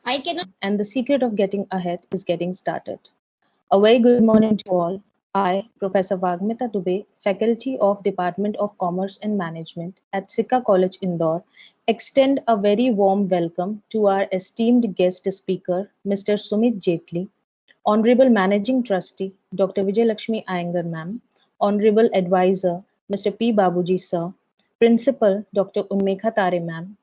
I cannot. And the secret of getting ahead is getting started. A very good morning to all. I, Professor Vagmita Dubey, Faculty of Department of Commerce and Management at Sikha College, Indore, extend a very warm welcome to our esteemed guest speaker, Mr. Sumit Jetli, Honorable Managing Trustee, Dr. Vijayalakshmi Iyengar Ma'am, Honorable Advisor, Mr. P. Babuji Sir, Principal, Dr. Unmekha Tare Ma'am,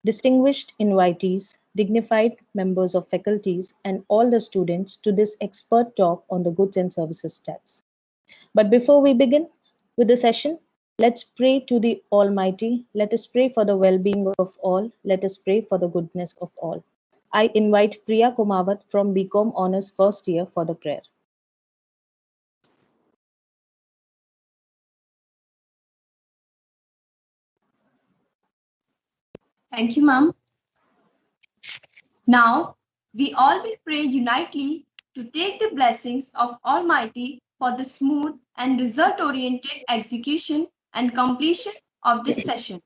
distinguished invitees, dignified members of faculties, and all the students to this expert talk on the goods and services tax. But before we begin with the session, let's pray to the Almighty. Let us pray for the well being of all. Let us pray for the goodness of all. I invite Priya Kumawat from BCom Honours First Year for the prayer. Thank you, ma'am. Now, we all will pray unitedly to take the blessings of Almighty for the smooth and result-oriented execution and completion of this session.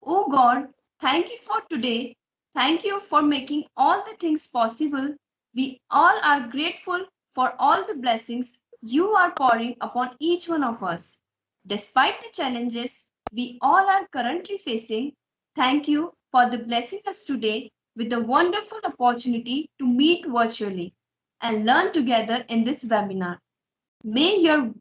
Oh God, thank you for today. Thank you for making all the things possible. We all are grateful for all the blessings you are pouring upon each one of us. Despite the challenges we all are currently facing, thank you for the blessing us today with the wonderful opportunity to meet virtually and learn together in this webinar. May your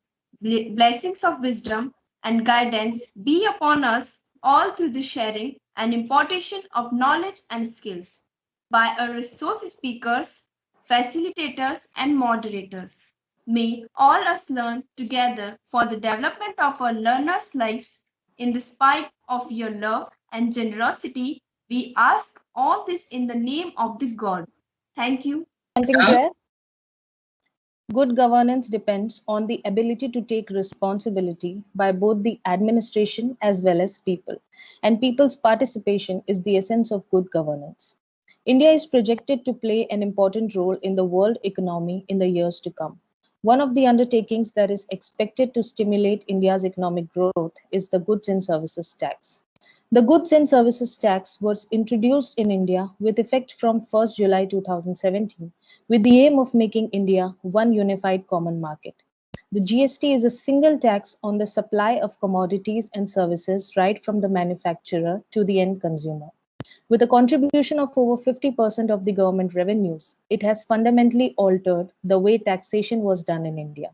blessings of wisdom and guidance be upon us all through the sharing and impartation of knowledge and skills by our resource speakers, facilitators, and moderators. May all us learn together for the development of our learners' lives. In the spite of your love and generosity, we ask all this in the name of the God. Thank you. Chanting prayer. Good governance depends on the ability to take responsibility by both the administration as well as people, and people's participation is the essence of good governance. India is projected to play an important role in the world economy in the years to come. One of the undertakings that is expected to stimulate India's economic growth is the goods and services tax. The goods and services tax was introduced in India with effect from 1st July 2017 with the aim of making India one unified common market. The GST is a single tax on the supply of commodities and services right from the manufacturer to the end consumer. With a contribution of over 50% of the government revenues, it has fundamentally altered the way taxation was done in India.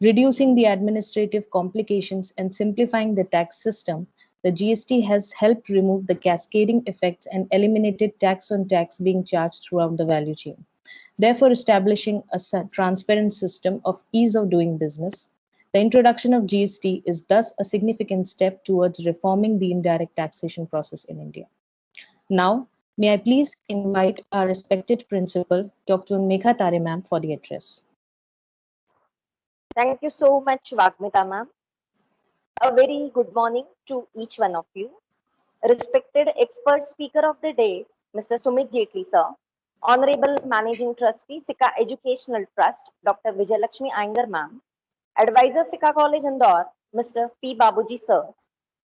Reducing the administrative complications and simplifying the tax system, the GST has helped remove the cascading effects and eliminated tax on tax being charged throughout the value chain, therefore establishing a transparent system of ease of doing business. The introduction of GST is thus a significant step towards reforming the indirect taxation process in India. Now, may I please invite our respected principal, Dr. Unmekha Tare ma'am, for the address. Thank you so much, Vagmita ma'am. A very good morning to each one of you. Respected expert speaker of the day, Mr. Sumit Jetli sir, Honorable Managing Trustee, Sikha Educational Trust, Dr. Vijayalakshmi Iyengar ma'am, Advisor Sikha College Indore, Mr. P. Babuji sir,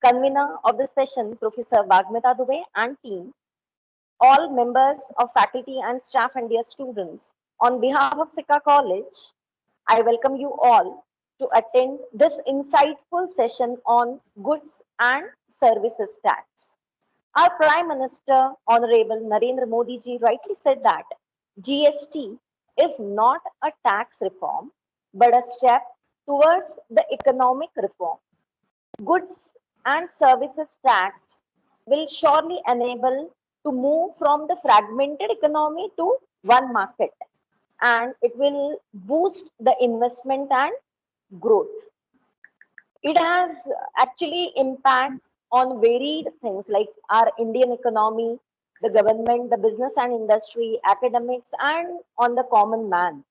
Convener of the session, Professor Vagmita Dubey and team, all members of faculty and staff and dear students. On behalf of Sikha College, I welcome you all to attend this insightful session on goods and services tax. Our Prime Minister, Honorable Narendra Modi ji, rightly said that GST is not a tax reform, but a step towards the economic reform. Goods and services tax will surely enable to move from the fragmented economy to one market, and it will boost the investment and growth. It has actually impact on varied things like our Indian economy, the government, the business and industry, academics, and on the common man.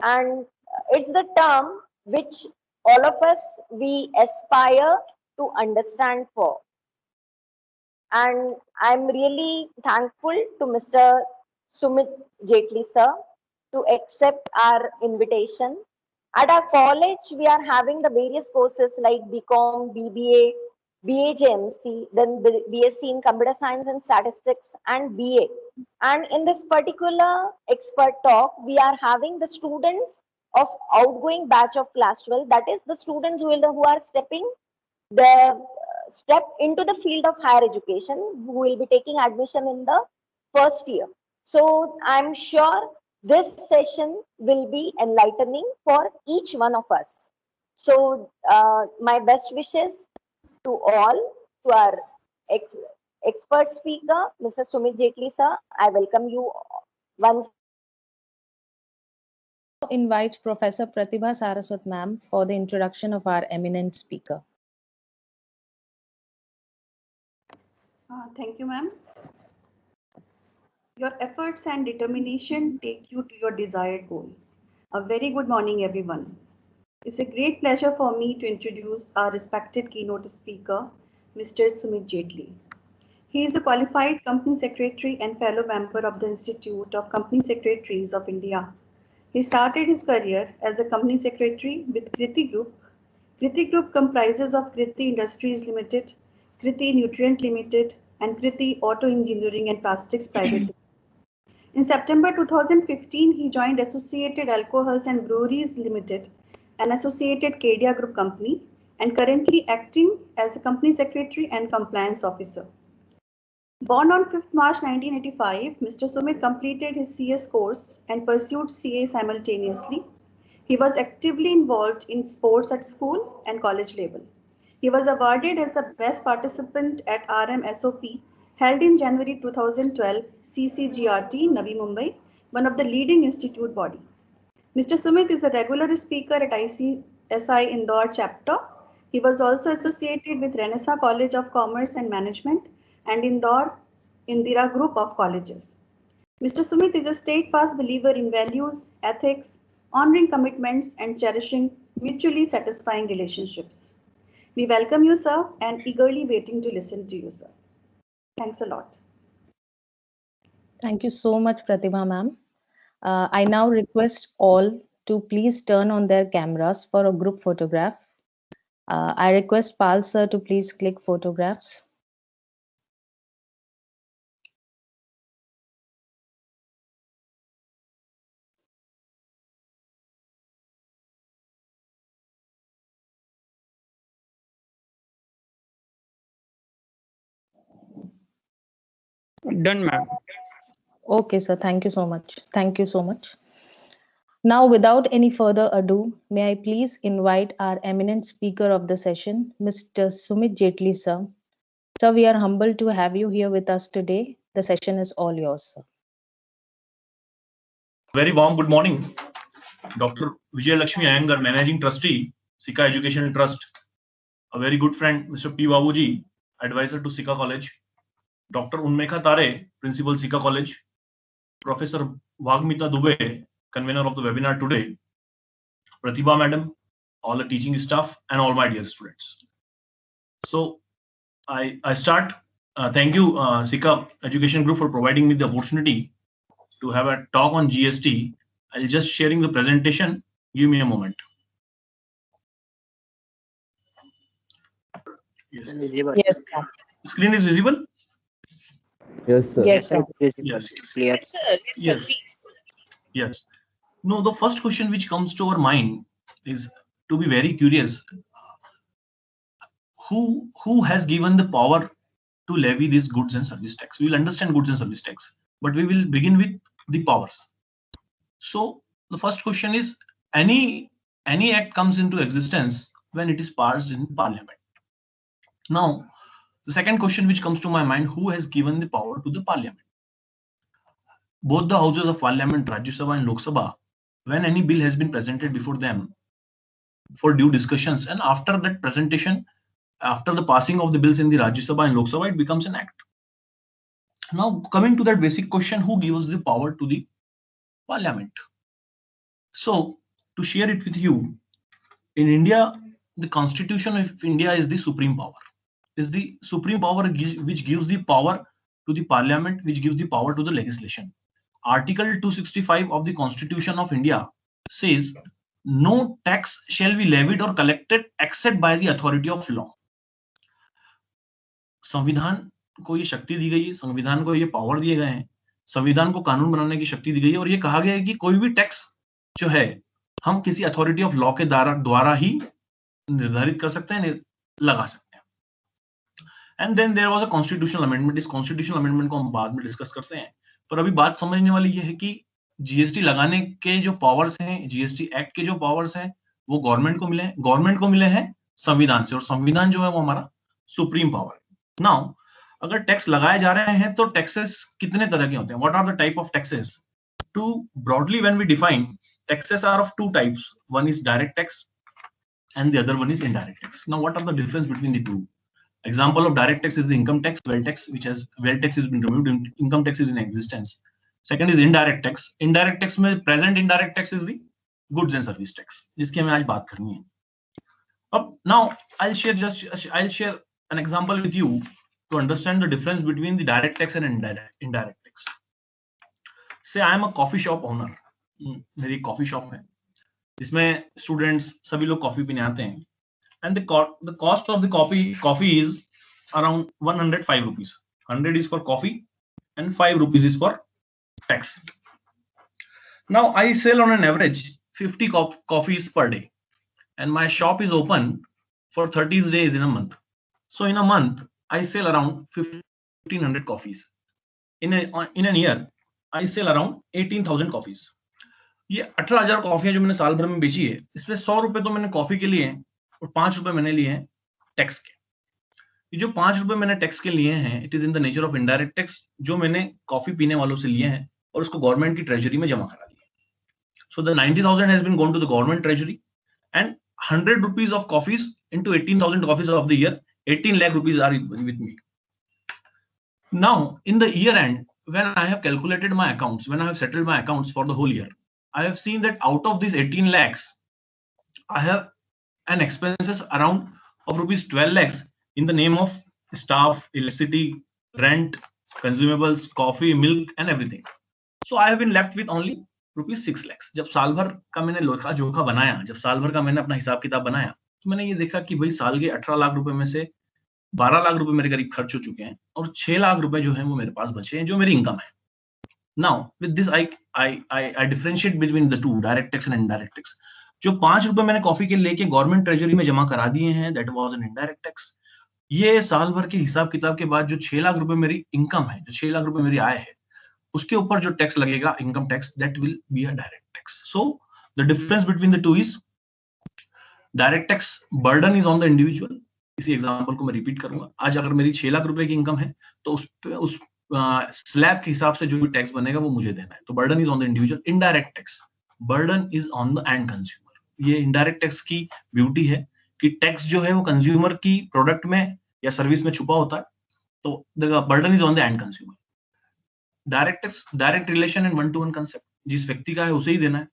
And it's the term which all of us we aspire to understand for. And I'm really thankful to Mr. Sumit Jetli sir to accept our invitation. At our college, we are having the various courses like BCom, BBA, BA JMC, then BSc in Computer Science and Statistics, and BA. And in this particular expert talk, we are having the students of outgoing batch of class 12. That is the students who are stepping the step into the field of higher education, who will be taking admission in the first year. So I'm sure this session will be enlightening for each one of us. So my best wishes to all, to our expert speaker, Mr. Sumit Jetli sir. I welcome you once. Invite Professor Pratibha Saraswat ma'am for the introduction of our eminent speaker. Thank you, ma'am. Your efforts and determination take you to your desired goal. A very good morning, everyone. It's a great pleasure for me to introduce our respected keynote speaker, Mr. Sumit Jetli. He is a qualified company secretary and fellow member of the Institute of Company Secretaries of India. He started his career as a company secretary with Kriti Group. Kriti Group comprises of Kriti Industries Limited, Kriti Nutrient Limited, and Kriti Auto Engineering and Plastics Private Limited. In September 2015, he joined Associated Alcohols and Breweries Limited, an associated Kedia Group company, and currently acting as a company secretary and compliance officer. Born on 5th March 1985, Mr. Sumit completed his CS course and pursued CA simultaneously. He was actively involved in sports at school and college level. He was awarded as the best participant at RMSOP held in January 2012 CCGRT Navi Mumbai, one of the leading institute body. Mr. Sumit is a regular speaker at ICSI Indore chapter. He was also associated with Renaissance College of Commerce and Management and Indore Indira Group of Colleges. Mr. Sumit is a steadfast believer in values, ethics, honoring commitments, and cherishing mutually satisfying relationships. We welcome you, sir, and eagerly waiting to listen to you, sir. Thanks a lot. Thank you so much, Pratibha ma'am. I now request all to please turn on their cameras for a group photograph. I request Pal sir to please click photographs. Done, ma'am. Okay, sir. Thank you so much. Thank you so much. Now, without any further ado, may I please invite our eminent speaker of the session, Mr. Sumit Jetli, sir. Sir, we are humbled to have you here with us today. The session is all yours, sir. Very warm good morning. Dr. Vijay Lakshmi Iyengar, Managing Trustee, Sika Education Trust. A very good friend, Mr. P. Babuji, Advisor to Sika College. Dr. Unmekha Tare, Principal Sika College. Professor Vagmita Dubey, Convener of the webinar today. Pratibha Madam, all the teaching staff, and all my dear students. So, I start. Thank you, Sika Education Group, for providing me the opportunity to have a talk on GST. I'll just sharing the presentation. Give me a moment. Yes. Yes, sir. Screen is visible? Yes, sir. Yes, sir. Yes. Yes. No, the first question which comes to our mind is to be very curious. Who has given the power to levy this goods and service tax? We will understand goods and service tax, but we will begin with the powers. So the first question is, any act comes into existence when it is passed in parliament. Now, the second question which comes to my mind, who has given the power to the parliament? Both the houses of parliament, Rajya Sabha and Lok Sabha, when any bill has been presented before them for due discussions, and after that presentation, after the passing of the bills in the Rajya Sabha and Lok Sabha, it becomes an act. Now, coming to that basic question, who gives the power to the parliament? So, to share it with you, in India, the Constitution of India is the supreme power. Is the supreme power which gives the power to the parliament, which gives the power to the legislation. Article 265 of the Constitution of India says, no tax shall be levied or collected except by the authority of law. संविधान को ये शक्ति दी गई है, संविधान को ये power दिए गए हैं, संविधान को कानून बनाने की शक्ति दी गई है, और ये कहा गया है कि कोई भी टैक्स जो है हम किसी अथॉरिटी ऑफ लॉ के द्वारा ही निर्धारित कर सकते हैं, लगा सकते हैं. And then there was a constitutional amendment. इस कॉन्स्टिट्यूशनल अमेंडमेंट को हम बाद में डिस्कस करते हैं, पर अभी बात समझने वाली ये है कि जीएसटी लगाने के जो पावर्स हैं, जीएसटी एक्ट के जो पावर्स हैं, वो गवर्नमेंट को मिले हैं. गवर्नमेंट को मिले हैं संविधान से, और संविधान जो है वो हमारा सुप्रीम पावर है. नाउ अगर टैक्स लगाए जा रहे हैं तो टैक्सेस कितने तरह के होते हैं? What are the type of taxes? Two broadly when we define, taxes are of two types. One is direct tax and the other one is indirect tax. Now what are the difference between the two? Example of direct tax is the income tax, wealth tax, which has wealth tax has been removed, income tax is in existence. Second is indirect tax. Indirect tax में present indirect tax is the goods and service tax, जिसकी हमें आज बात करनी है. अब now I'll share an example with you to understand the difference between the direct tax and indirect tax. Say I am a coffee shop owner. मेरी coffee shop है जिसमें स्टूडेंट्स सभी लोग कॉफी पीने आते हैं, and the cost of the coffee is around 105 rupees. 100 is for coffee and 5 rupees is for tax. Now I sell on an average 50 coffees per day, and my shop is open for 30 days in a month. So in a month I sell around 1500 coffees. In an year I sell around 18,000 coffees. ये 18,000 कॉफियां जो मैंने साल भर में बेची है, इसमें 100 रुपए तो मैंने कॉफी के लिए हैं और 5 रुपए मैंने लिए हैं टैक्स के. ये जो 5 रुपए मैंने टैक्स के लिए हैं, it is in the nature of indirect tax, जो मैंने कॉफी पीने वालों से लिए हैं और उसको गवर्नमेंट की ट्रेजरी में जमा करा दिया. So the 90,000 has been gone to the government treasury, and 100 rupees of coffees into 18,000 coffees of the year, 18 lakh rupees are with me. Now in the year end, when I have calculated my accounts, when I have settled my accounts for the whole year, I have seen that out of these 18 lakhs, I have an expenses around of rupees 12 lakhs in the name of staff, electricity, rent, consumables, coffee, milk and everything. So I have been left with only rupees 6 lakhs. जब साल भर का मैंने लेखा जोखा बनाया, जब साल भर का मैंने अपना हिसाब किताब बनाया, तो मैंने ये देखा कि भाई साल के 18 लाख रुपए में से 12 लाख रुपए मेरे करीब खर्च हो चुके हैं और 6 लाख रुपए जो है वो मेरे पास बचे हैं, जो मेरी इनकम है. Now with this I differentiate between the two, direct tax and indirect tax. जो 5 रुपए मैंने कॉफी के लेके गवर्नमेंट ट्रेजरी में जमा करा दिए हैं, that was an indirect tax. ये साल भर के हिसाब किताब के बाद जो 6 लाख रुपए मेरी इनकम है, जो 6 लाख रुपए मेरी आय है, उसके ऊपर जो टैक्स लगेगा, income tax, that will be a direct tax. So the difference between the two is direct tax burden is on the individual. इसी एग्जांपल को मैं रिपीट करूंगा. आज अगर मेरी 6 लाख रुपए की इनकम है तो उस स्लैब के हिसाब से जो भी टैक्स बनेगा वो मुझे देना है. तो burden is on the individual. Indirect tax burden is on the end consumer. ये इनडायरेक्ट टैक्स की ब्यूटी है कि टैक्स जो है वो कंज्यूमर की प्रोडक्ट में या सर्विस में छुपा होता है, तो the burden is on the end consumer. Direct tax, direct relation and one two one concept, जिस व्यक्ति का है उसे ही देना है.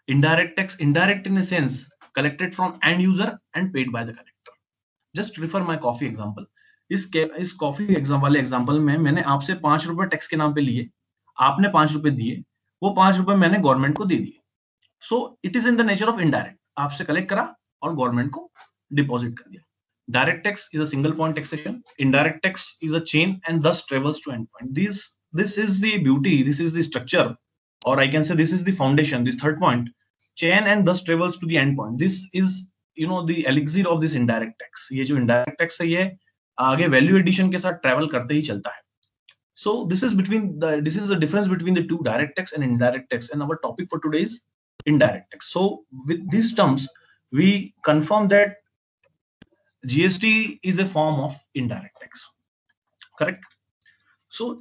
Indirect tax, indirect in the sense collected from and user and paid by the collector. Just refer my coffee example. इस coffee वाले example में मैंने आपसे 5 रुपए टैक्स के नाम पे लिए, आपने 5 रुपए दिए, वो 5 रुपए मैंने गवर्नमेंट को दे दिए. So it is in the nature of indirect. आपसे कलेक्ट करा और गवर्नमेंट को डिपॉजिट कर दिया. Direct tax is a single point taxation. Indirect tax is a chain and thus travels to end point. This is the beauty, this is the structure, or I can say this is the foundation, this third point, chain and thus travels to the end point. This is, you know, the elixir of this indirect tax. ये जो indirect tax है, ये आगे value addition के साथ travel करते ही चलता है. So this is the difference between the two, direct tax and indirect tax, and our topic for today is indirect tax. So with these terms we confirm that GST is a form of indirect tax. Correct? So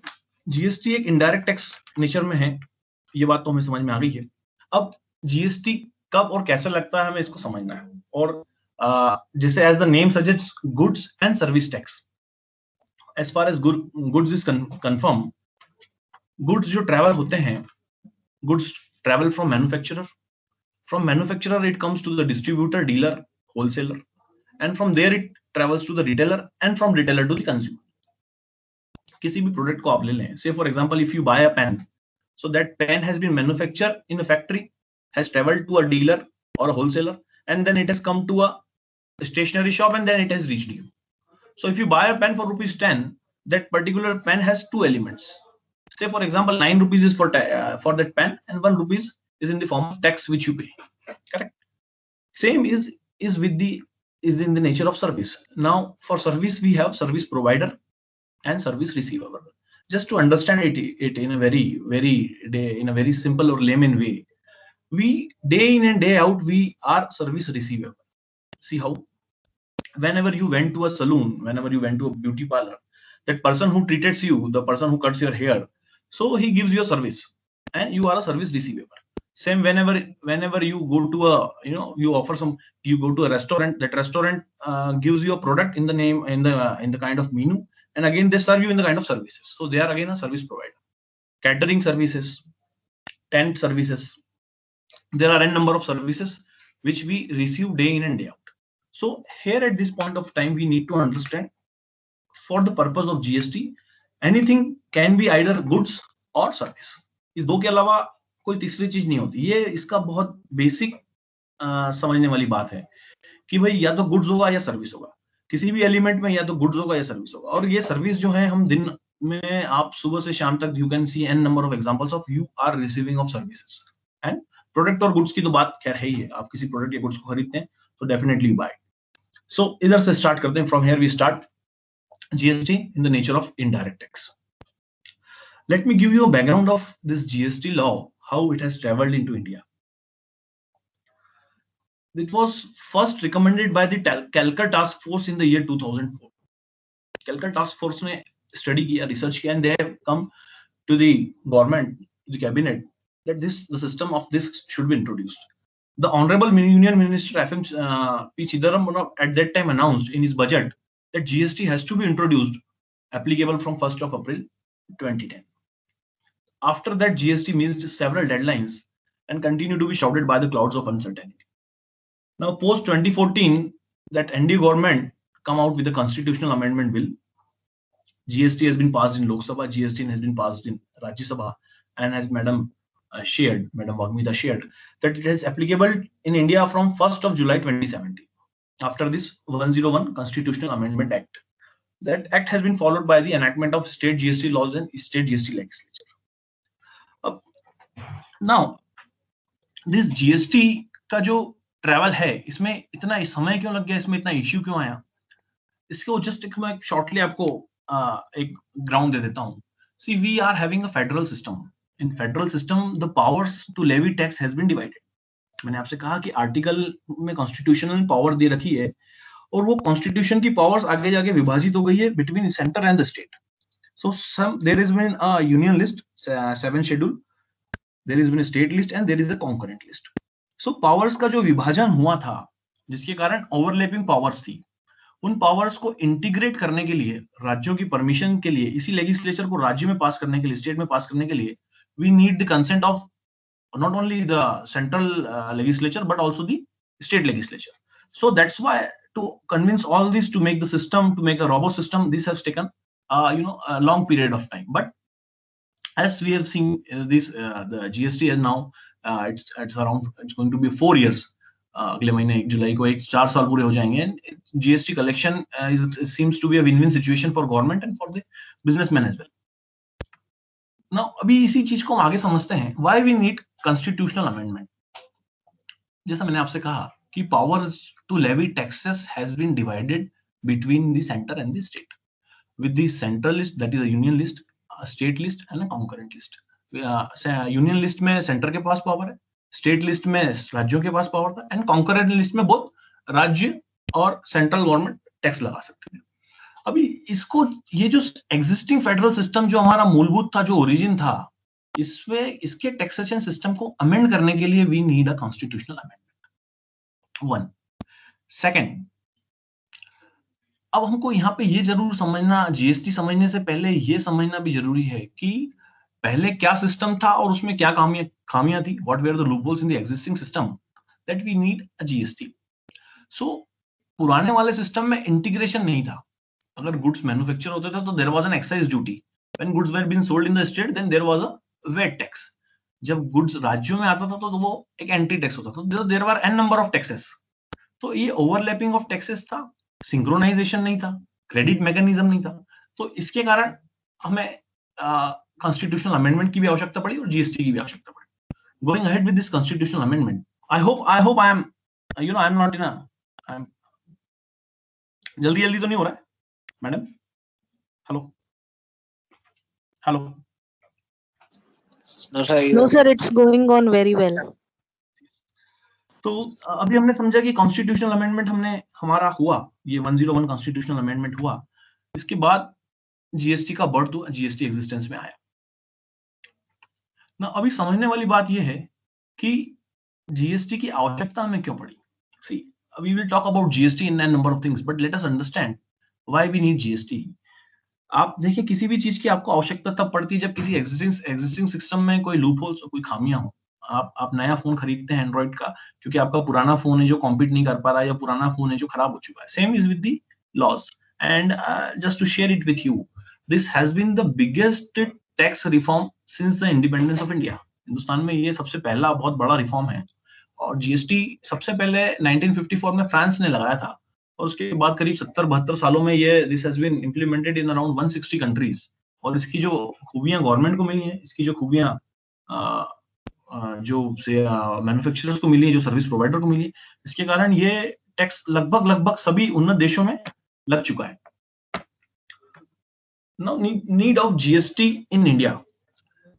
GST एक indirect tax nature में है, ये बात तो हमें समझ में आ गई है. अब GST कब और कैसे लगता है हमें इसको समझना है. और जैसे as the name suggests, goods and service tax. As far as goods is confirmed, goods जो travel होते हैं, goods travel from manufacturer. From manufacturer it comes to the distributor, dealer, wholesaler, and from there it travels to the retailer, and from retailer to the consumer. किसी भी product को आप ले लें, say for example if you buy a pen, so that pen has been manufactured in a factory, has traveled to a dealer or a wholesaler, and then it has come to a stationery shop and then it has reached you. So if you buy a pen for ₹10, that particular pen has two elements. Say for example, 9 rupees is for that pen, and 1 rupees is in the form of tax which you pay. Correct. Same is in the nature of service. Now for service we have service provider and service receiver. Just to understand it in a very simple or layman way, we day in and day out we are service receiver. See how whenever you went to a saloon, whenever you went to a beauty parlor, that person who treats you, the person who cuts your hair, so he gives you a service and you are a service receiver. Same whenever you go to a, you go to a restaurant, that restaurant gives you a product in the name, in the kind of menu, and again they serve you in the kind of services. So they are again a service provider. Catering services, tent services, there are n number of services which we receive day in and day out. So here at this point of time we need to understand, for the purpose of GST, anything can be either goods or service. इस दो के अलावा कोई तीसरी चीज नहीं होती. ये इसका बहुत बेसिक समझने वाली बात है कि भाई या तो गुड्स होगा या सर्विस होगा. किसी भी एलिमेंट में या तो गुड्स होगा या सर्विस होगा. और ये सर्विस जो है हम दिन में, आप सुबह से शाम तक you can see an number of examples of you are receiving of services. And product और गुड्स की तो बात खैर है ही है. आप किसी प्रोडक्ट या गुड्स को खरीदते हैं तो डेफिनेटली बाय. सो इधर से स्टार्ट करते हैं. From here we start GST in the nature of indirect tax. Let me give you a background of this GST law, how it has traveled into India. It was first recommended by the Calcutta Task Force in the year 2004. Calcutta Task Force ने study किया, research किया, and they have come to the government, the cabinet, that the system of this should be introduced. The Honorable Union Minister FM P. Chidambaram at that time announced in his budget that GST has to be introduced, applicable from 1st of April 2010. After that, GST missed several deadlines and continued to be shrouded by the clouds of uncertainty. Now, post 2014, that NDA government come out with a constitutional amendment bill. GST has been passed in Lok Sabha, GST has been passed in Rajya Sabha, and as Madam Vagmita shared, that it is applicable in India from 1st of July 2017. After this 101 Constitutional Amendment Act. That act has been followed by the enactment of state GST laws and state GST legislature. Now, this GST का जो travel है, इसमें इतना समय क्यों लग गया, इसमें इतना इश्यू क्यों आया, इसको जस्ट मैं शॉर्टली आपको एक ग्राउंड दे देता हूँ. See, we are having a federal system. In federal system, the powers to levy tax has been divided. मैंने आपसे कहा कि आर्टिकल में कॉन्स्टिट्यूशनल पावर दे रखी है और वो कॉन्स्टिट्यूशन की पावर्स आगे जाके विभाजित हो गई है between centre and the state. So there is been a union list 7 schedule, there is been a state list and there is a concurrent list. So powers का जो विभाजन हुआ था, जिसके कारण ओवरलैपिंग पावर्स थी, उन पावर्स को इंटीग्रेट करने के लिए, राज्यों की परमिशन के लिए, इसी लेजिस्लेचर को राज्य में पास करने के लिए, स्टेट में पास करने के लिए, we need the consent of not only the central legislature but also the state legislature. So that's why, to convince all this, to make the system, to make a robust system, this has taken a long period of time. But as we have seen, the GST is now it's going to be 4 years. अगले महीने 1 जुलाई को 4 साल पूरे हो जाएंगे. GST collection seems to be a win-win situation for government and for the businessmen as well. Now, अभी इसी चीज को हम आगे समझते हैं. Why we need constitutional amendment? जैसा मैंने आपसे कहा कि powers to levy taxes has been divided between the center and the state, with the central list, that is a union list, a state list and a concurrent list. Union list में center के पास power है, state list में राज्यों के पास power था, and concurrent list में both राज्य और central government tax लगा सकते हैं. अभी इसको, ये जो एग्जिस्टिंग फेडरल सिस्टम जो हमारा मूलभूत था, जो ओरिजिन था, इसमें इसके टैक्सेशन सिस्टम को अमेंड करने के लिए we need a constitutional amendment. 1. Second, अब हमको यहाँ पे ये जरूर समझना, जीएसटी समझने से पहले ये समझना भी जरूरी है कि पहले क्या सिस्टम था और उसमें क्या खामियां थी. What were the loopholes in the existing system that we need a GST. So पुराने वाले सिस्टम में इंटीग्रेशन नहीं था. अगर गुड्स मैन्युफैक्चर होते थे तो there was an excise duty. When goods were being sold in the state then there was a VAT tax. जब गुड्स राज्यों में आता था तो वो एक एंट्री टैक्स होता था. तो there were an number of taxes. तो ये ओवरलैपिंग ऑफ टैक्सेस था, सिंक्रोनाइजेशन नहीं था. क्रेडिट मैकेनिज्म नहीं था। तो इसके कारण हमें कॉन्स्टिट्यूशनल अमेंडमेंट की भी आवश्यकता पड़ी और जीएसटी की भी आवश्यकता पड़ी। Going ahead with this constitutional amendment, I hope I am, I'm not in a, I'm जल्दी तो नहीं हो रहा है madam? Hello No, sir, it's going on very well. तो अभी हमने समझा कि कॉन्स्टिट्यूशनल अमेंडमेंट हमारा हुआ, ये 101 कॉन्स्टिट्यूशनल अमेंडमेंट हुआ। इसके बाद जीएसटी का बर्थ हुआ, जीएसटी एग्जिस्टेंस में आया ना। अभी समझने वाली बात यह है कि जीएसटी की आवश्यकता हमें क्यों पड़ी। सी, we will talk about GST in a number of things, but let us understand why we need GST. आप देखिए, किसी भी चीज की आपको आवश्यकता तब पड़ती है जब किसी एग्जिस्टिंग सिस्टम में कोई लूप होल्स और कोई खामियां हो। आप नया फोन खरीदते हैं एंड्रॉइड का, क्योंकि आपका पुराना फोन है जो कॉम्पीट नहीं कर पा रहा है, या पुराना फोन है जो खराब हो चुका है। Same is with the laws. And just to share it with you, this has been the biggest tax reform since the independence of India. Hindustan में ये सबसे पहला बहुत बड़ा रिफॉर्म है। और जीएसटी सबसे पहले 1954 में फ्रांस ने लगाया था, और उसके बाद करीब 70-72 सालों में ये this has been implemented in around 160 countries. और इसकी जो खूबियां गवर्नमेंट को मिली हैं, इसकी जो खूबियां जो मैन्युफैक्चरर्स को मिली है, जो सर्विस प्रोवाइडर को मिली है, इसके कारण ये टैक्स लगभग सभी उन्नत देशों में लग चुका है। Now need of GST in India,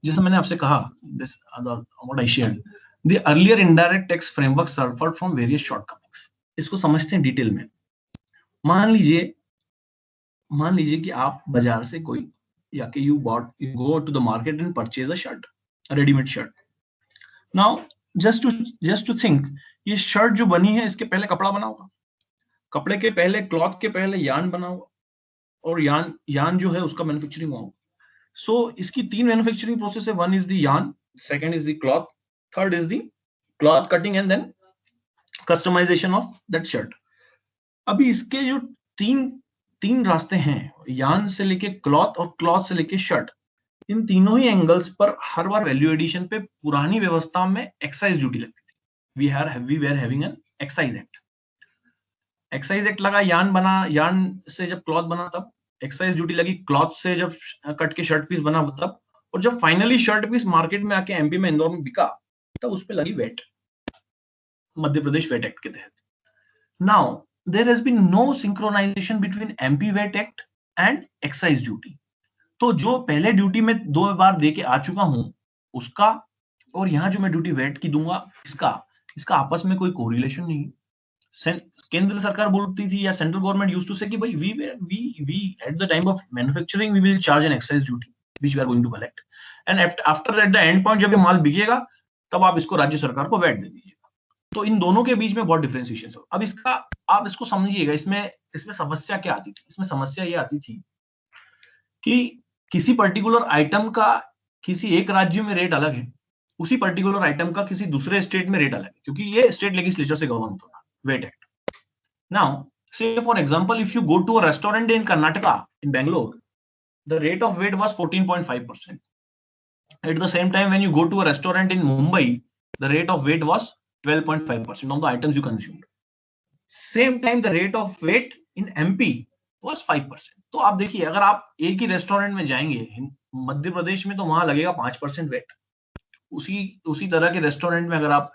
जैसे मैंने आपसे कहा, this what I shared, the earlier indirect tax framework suffered from various shortcomings. इसको समझते हैं डिटेल में। मान लीजिए कि आप बाजार से कोई, या कि you go to the market and purchase a shirt, readymade shirt. Now just to think, ये शर्ट जो बनी है, इसके पहले कपड़ा बना होगा, कपड़े के पहले, क्लॉथ के पहले यान बना होगा, और यान जो है उसका मैन्युफैक्चरिंग हुआ होगा। सो इसकी 3 मैन्युफैक्चरिंग प्रोसेस है। 1 is the yarn, second is the cloth, third is the cloth cutting and then customisation of that shirt. अभी इसके जो तीन रास्ते हैं, यान से लेके क्लॉथ और क्लॉथ से लेके शर्ट, इन तीनों ही एंगल्स पर हर बार वैल्यू एडिशन पे पुरानी व्यवस्था में एक्साइज ड्यूटी लगती थी। We were having an excise act. Excise act लगा, यान बना, यान से जब क्लॉथ बना तब एक्साइज ड्यूटी लगी, क्लॉथ से जब कट के शर्ट पीस बना तब, और जब फाइनली शर्ट पीस मार्केट में आके एमपी में, इंदौर में बिका, तब उस पर लगी wait, Madhya Pradesh weight act के तहत। Now there has been no synchronization between MP VAT Act and excise duty. तो जो पहले ड्यूटी में 2 बार दे के आ चुका हूं उसका, और यहाँ जो मैं ड्यूटी वेट की दूंगा इसका आपस में कोई कोरिलेशन नहीं। केंद्र सरकार बोलती थी, या सेंट्रल गवर्नमेंट यूज्ड टू से कि भाई we at the time of manufacturing we will charge an excise duty which we are going to collect, and after that the end point, जब ये माल बिकेगा तब आप इसको राज्य सरकार को वेट दे दीजिएगा। तो इन दोनों के बीच में बहुत डिफरेंशिएशन है। अब आप इसको समझिएगा, इसमें समस्या क्या आती थी। इसमें समस्या ये आती थी कि किसी पर्टिकुलर आइटम का किसी एक राज्य में रेट अलग है, उसी पर्टिकुलर आइटम का किसी दूसरे स्टेट में रेट अलग है, क्योंकि ये स्टेट लेजिस्लेचर से गवर्न होता है, VAT act. Now say for example, if you go to a restaurant in Karnataka, in Bangalore, the rate of VAT was 14.5%. At the same time, when you go to a restaurant in Mumbai, the rate of weight was 12.5% on the items you consumed. Same time, the rate of weight in MP was 5%. तो आप देखिए, अगर आप एक ही restaurant में जाएंगे मध्य प्रदेश में, तो वहां लगेगा 5% वेट। उसी तरह के रेस्टोरेंट में अगर आप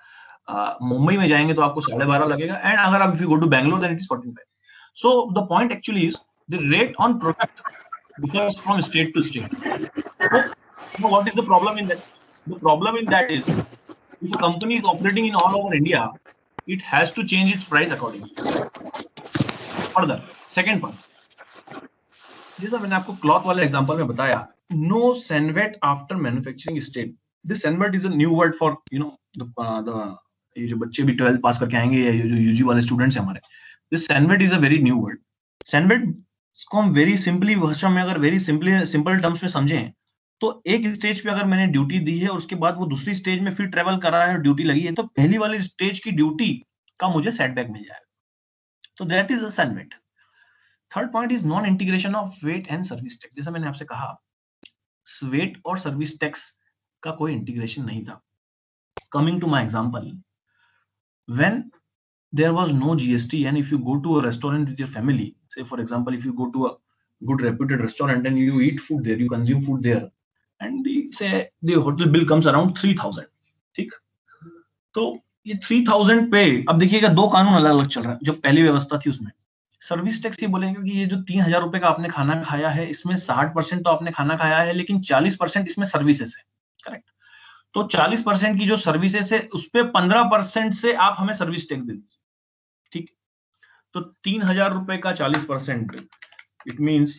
मुंबई में जाएंगे तो आपको 12.5 लगेगा, एंड अगर आप if you go to Bangalore then it is 14.5. So the point actually is the rate on product differs from state to state. So what is the problem in that? The problem in that is, if a company is operating in all over India, it has to change its price accordingly. Further, second point, जैसा मैंने आपको cloth वाले example में बताया, no SENVAT after manufacturing state. This SENVAT is a new word for the ये जो बच्चे भी 12th पास करके आएंगे, या जो यूजी वाले स्टूडेंट्स हैं हमारे, this SENVAT is a very new word. SENVAT इसको हम वेरी सिंपली भाषा में, अगर वेरी सिंपल टर्म्स में समझें, तो एक स्टेज पे अगर मैंने ड्यूटी दी है और उसके बाद वो दूसरी स्टेज में फिर ट्रेवल कर रहा है और ड्यूटी लगी है, तो पहली वाली स्टेज की ड्यूटी का मुझे सेटबैक मिल जाएगा। तो that is a SENVAT. Third point is non integration of VAT and service tax. जैसा मैंने आपसे कहा, वेट और सर्विस टैक्स का कोई इंटीग्रेशन नहीं था. Coming to my example, when there was no GST, and if you go to a restaurant with your family, say for example, if you go to a good reputed restaurant and you eat food there, you consume food there, and say the hotel bill comes around 3,000, ठीक? तो ये 3,000 पे अब देखिएगा दो कानून अलग अलग चल रहे हैं। जो पहली व्यवस्था थी उसमें सर्विस टैक्स ये बोलेंगे कि ये जो 3,000 रुपए का आपने खाना खाया है, इसमें 60% तो आपने खाना खाया है, लेकिन 40% इसमें सर्विसेज है, करेक्ट? तो 40% की जो सर्विसेज है उस पे 15% से आप हमें सर्विस टैक्स दे दीजिए, ठीक? तो 3,000 रुपए का 40%, इट मींस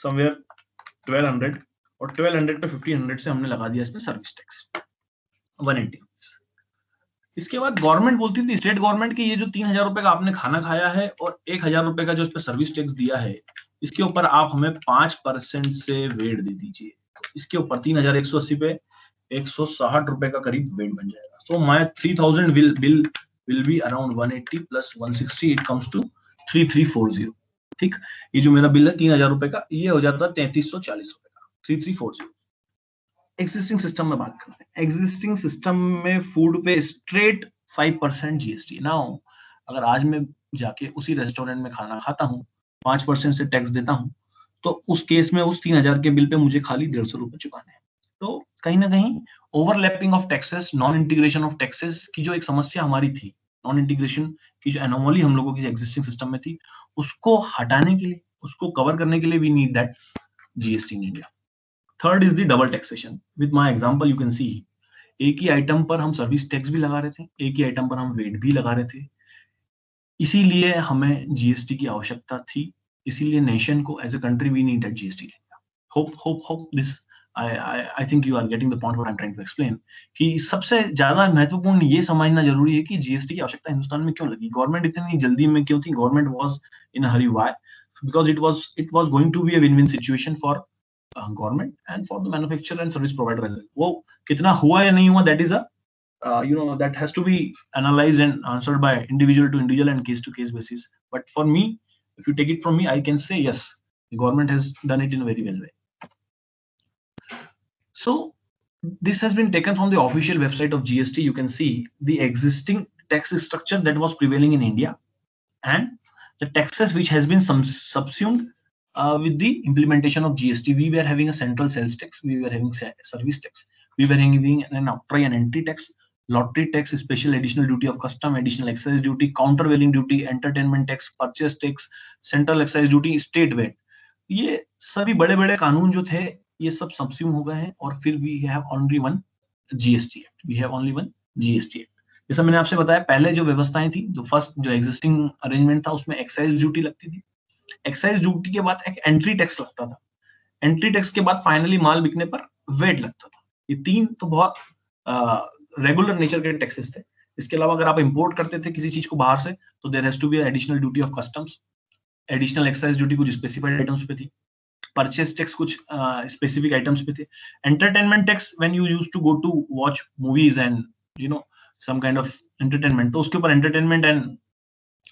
समवेयर 1,200, और 1,200 पे 1,500 से हमने लगा दिया इसमें सर्विस टैक्स 180। इसके बाद गवर्नमेंट बोलती थी, स्टेट गवर्नमेंट, की ये जो 3,000 रुपए का आपने खाना खाया है और 1,000 रुपए का जो इस पे सर्विस टैक्स दिया है, इसके ऊपर आप हमें 5% से वेट दे दीजिए। इसके ऊपर 3,180 पे 160 रुपए का करीब वेट बन जाएगा। So my 3,000 will be around 180 plus 160, it comes to 3,340, ठीक? ये जो मेरा बिल है 3,000 रुपए का, ये हो जाता है 3,340 रुपए का, 3,340। एग्जिस्टिंग सिस्टम में बात करते हैं। एग्जिस्टिंग सिस्टम में फूड पे स्ट्रेट 5% जीएसटी। नाउ अगर आज मैं जाके उसी रेस्टोरेंट में खाना खाता हूँ, 5% से टैक्स देता हूँ, तो उस केस में उस 3,000 के बिल पे मुझे खाली 150 रुपए चुकाने हैं। तो कहीं ना कहीं overlapping of taxes, non integration of taxes की जो एक समस्या हमारी थी, नॉन इंटीग्रेशन की जो एनोमली हम लोगों की एग्जिस्टिंग सिस्टम में थी, उसको हटाने के लिए, उसको कवर करने के लिए we need that GST in India. Third is the double taxation. With my example you can see, एक ही आइटम पर हम सर्विस टैक्स भी लगा रहे थे, एक ही आइटम पर हम वेट भी लगा रहे थे, इसीलिए हमें जीएसटी की आवश्यकता थी, इसीलिए नेशन को as a country we need that GST. Hope this I think you are getting the point what I am trying to explain, कि सबसे ज्यादा महत्वपूर्ण ये समझना जरूरी है कि जीएसटी की आवश्यकता हिंदुस्तान में क्यों लगी, गवर्नमेंट इतनी जल्दी में क्यों थी, government was in a hurry, why? Because it was going to be a win win situation for government and for the manufacturer and service provider as well. वो कितना हुआ या नहीं हुआ, that is that has to be analyzed and answered by individual to individual and case to case basis. But for me, if you take it from me, I can say yes, the government has done it in a very well way. So this has been taken from the official website of GST. You can see the existing tax structure that was prevailing in India and the taxes which has been subsumed with the implementation of GST. We were having a central sales tax, we were having service tax, we were having an outright and entry tax, lottery tax, special additional duty of custom, additional excise duty, countervailing duty, entertainment tax, purchase tax, central excise duty, state VAT। ये सभी बड़े बड़े कानून जो थे ये सब सबस्यूम हो गए हैं, और फिर we have only one GST act, we have only one GST act. जैसा मैंने आपसे बताया, पहले जो व्यवस्थाएं थी, जो फर्स्ट जो एग्जिस्टिंग अरेंजमेंट था, उसमें एक्साइज ड्यूटी लगती थी, एक्साइज ड्यूटी के बाद एक एंट्री टैक्स लगता था, एंट्री टैक्स के बाद फाइनली माल बिकने पर वेट लगता था। ये तीन तो बहुत रेगुलर नेचर के टैक्सेस थे। इसके अलावा अगर आप इंपोर्ट करते थे किसी चीज को बाहर से, तो there has to be additional duty of customs, additional excise duty कुछ स्पेसिफाइड आइटम्स पे थी, परचेस टैक्स कुछ स्पेसिफिक आइटम्स पे थे, entertainment tax when you used to go to watch movies and some kind of entertainment, तो उसके ऊपर entertainment and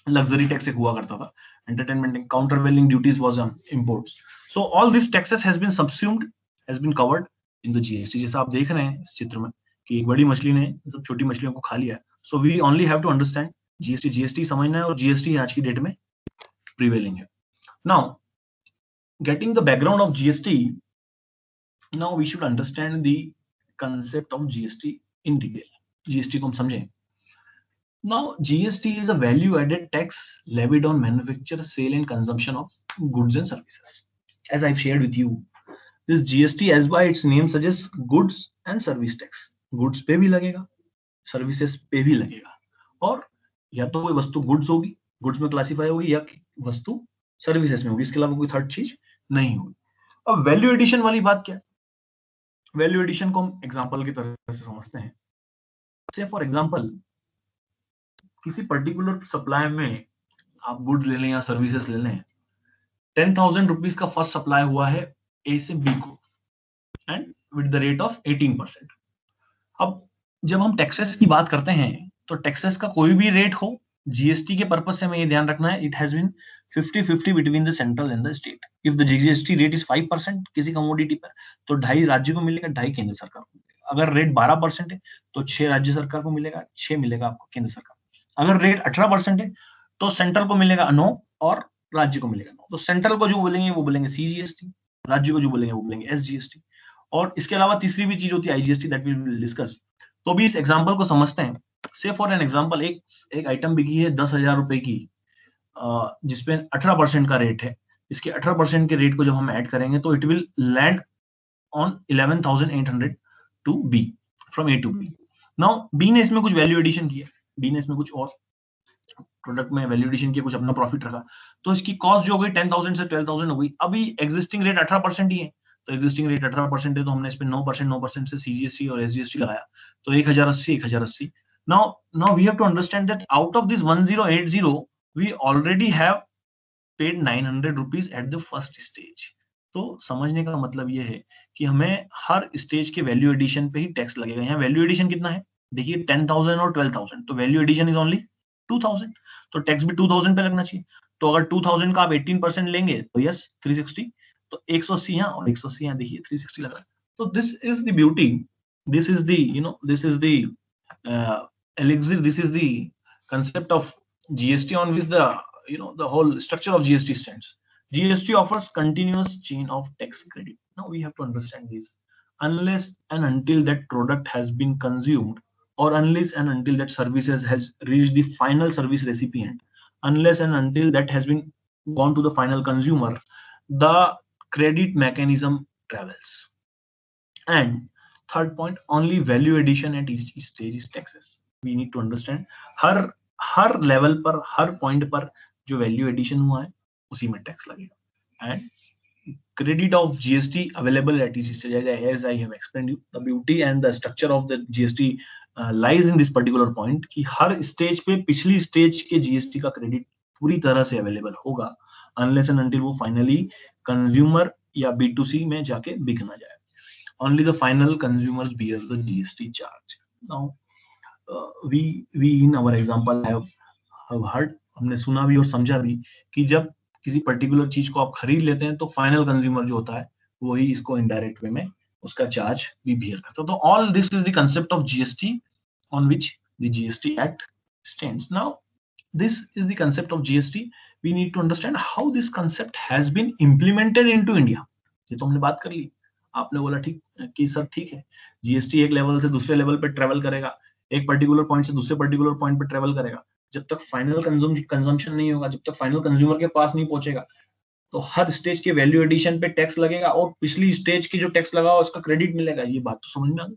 luxury tax एक हुआ करता था, entertainment and countervailing duties was on imports. So all this taxes has been subsumed, has been covered in the GST. जैसा आप देख रहे हैं इस चित्र में कि एक बड़ी मछली ने सब छोटी मछलियों को खा लिया। So we only have to understand GST, GST समझना है, और जीएसटी आज की डेट में प्रिवेलिंग है। Now getting the background of GST, now we should understand the concept of GST in detail. GST को हम समझें। Now GST is a value added tax levied on manufacture, sale and consumption of goods and services. As I've shared with you, this GST, as by its name suggests, goods and service tax. Goods पे भी लगेगा, services पे भी लगेगा, और या तो कोई वस्तु goods होगी, goods में क्लासिफाई होगी, या वस्तु सर्विसेज में होगी, इसके अलावा कोई थर्ड चीज नहीं होगी। अब वैल्यू एडिशन वाली बात क्या है? वैल्यू एडिशन को हम एग्जांपल की तरह से समझते हैं। से फॉर एग्जांपल, किसी पर्टिकुलर सप्लाई में आप गुड्स ले लें या सर्विसेज ले लें, 10,000 रुपीज का फर्स्ट सप्लाई हुआ है ए से बी को, and with the rate of 18%। अब जब हम टैक्सेस की बात करते हैं, तो टैक्सेस का कोई भी रेट हो, जीएसटी के पर्पस से हमें ये ध्यान रखना है, it has been 50-50 between the central and the state. If the GST rate is 5% किसी कमोडिटी पर, तो 2.5 राज्य को मिलेगा, 2.5 केंद्र सरकार को मिलेगा। अगर रेट 12% है तो 6 राज्य सरकार को मिलेगा, 6 मिलेगा आपको केंद्र सरकार। अगर रेट 18% है तो सेंट्रल को मिलेगा 9 और राज्य को मिलेगा 9। तो सेंट्रल को जो बोलेंगे वो बोलेंगे CGST, राज्य को जो बोलेंगे वो बोलेंगे SGST। और इसके अलावा तीसरी भी चीज होती है IGST, that we will discuss. तो अभी इस एग्जांपल को समझते हैं। से फॉर एन एग्जांपल, एक आइटम बिकी है 10,000 रुपए की, जिसपे 18% का रेट है। इसके 18% के रेट को जब हम ऐड करेंगे तो it will land on 11,800 to B, from A to B। Now B ने इसमें कुछ वैल्यू एडिशन किया, B ने इसमें कुछ और प्रोडक्ट में वैल्यू एडिशन किया, कुछ अपना प्रॉफिट रखा, तो इसकी कॉस्ट जो हो गई 10,000 से 12,000 हो गई। अभी एग्जिस्टिंग रेट 18% ही है, तो एग्जिस्टिंग रेट 18% है, तो हमने इस पे 9% से CGST और SGST लगाया, तो 1,080। Now we have to understand that out of this 1080 we already have paid 900 rupees at the first stage। तो समझने का मतलब ये है कि हमें हर स्टेज के वैल्यू एडिशन पे ही टैक्स लगेगा। यहाँ वैल्यू एडिशन कितना है देखिए, 10,000 और 12,000, तो वैल्यू एडिशन इज ओनली 2,000, तो टैक्स भी 2,000 पे लगना चाहिए। तो अगर 2,000 का आप 18% लेंगे तो यस 360, तो 180 यहाँ और 180 यहाँ, देखिए 360 लगा। तो this is the beauty, this is the this is the elixir, this is the concept of GST on which the whole structure of GST stands. GST offers continuous chain of tax credit. Now we have to understand this. Unless and until that product has been consumed, or unless and until that services has reached the final service recipient, unless and until that has been gone to the final consumer, the credit mechanism travels. And third point, only value addition at each stage is taxes. We need to understand her level पर, हर point पर जो value addition हुआ है उसी में tax लगेगा। And credit of GST available at each stage, as I have explained you, the beauty and the structure of the GST lies in this particular point कि हर stage पे पिछली स्टेज के GST का क्रेडिट पूरी तरह से available होगा, unless and until वो फाइनली कंज्यूमर या B2C में जाके बिक ना जाए। Only the final consumers bear the GST charge. Now we in our example have heard, हमने सुना भी और समझा भी कि जब किसी पर्टिकुलर चीज को आप खरीद लेते हैं तो फाइनल कंज्यूमर जो होता है वही इसको इनडायरेक्ट वे में उसका चार्ज भी बियर करता है। तो all this is the concept of GST on which the GST Act stands. Now this is the concept of GST. We need to understand how this concept has been implemented into India. ये तो हमने बात कर ली, आपने बोला ठीक कि sir ठीक है, GST एक लेवल से दूसरे लेवल पे ट्रेवल करेगा, एक पर्टिकुलर पॉइंट से दूसरे पर्टिकुलर पॉइंट पे ट्रेवल करेगा, जब तक फाइनल कंजम्पशन नहीं होगा, जब तक फाइनल कंज्यूमर के पास नहीं पहुंचेगा, तो हर स्टेज के वैल्यू एडिशन पे टैक्स लगेगा और पिछली स्टेज की जो टैक्स लगा उसका क्रेडिट मिलेगा। ये बात तो समझ में आ गई,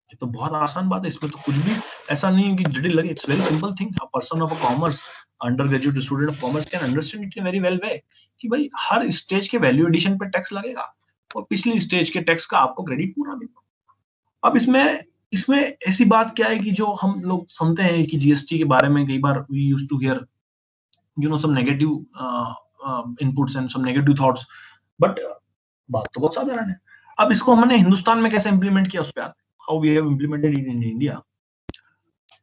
ये तो बहुत आसान बात है, इसमें तो कुछ भी ऐसा नहीं है कि जटिल लगे। It's very simple thing. A person of a commerce, undergraduate student of commerce can understand it in very well way कि भाई हर स्टेज के वैल्यू एडिशन पे टैक्स लगेगा और पिछली स्टेज के टैक्स का आपको क्रेडिट पूरा मिलेगा। अब इसमें ऐसी बात क्या है कि जो हम लोग सुनते हैं कि GST के बारे में कई बार we used to hear some negative inputs and some negative thoughts, but बात तो बहुत साधारण है। अब इसको हमने हिंदुस्तान में कैसे इंप्लीमेंट किया उस पे आते हैं। How we have implemented it in India.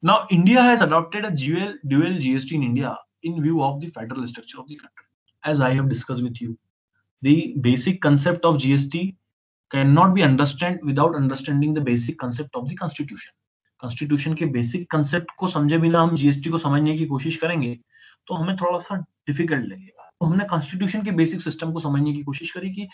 Now India has adopted a dual GST in India in view of the federal structure of the country. As I have discussed with you, the basic concept of GST cannot be understood without understanding the basic concept of the constitution. Constitution के basic concept को समझे बिना हम GST को समझने की कोशिश करेंगे तो हमें थोड़ा सा डिफिकल्ट लगेगा। तो हमने कॉन्स्टिट्यूशन के बेसिक सिस्टम को समझने की कोशिश करी कि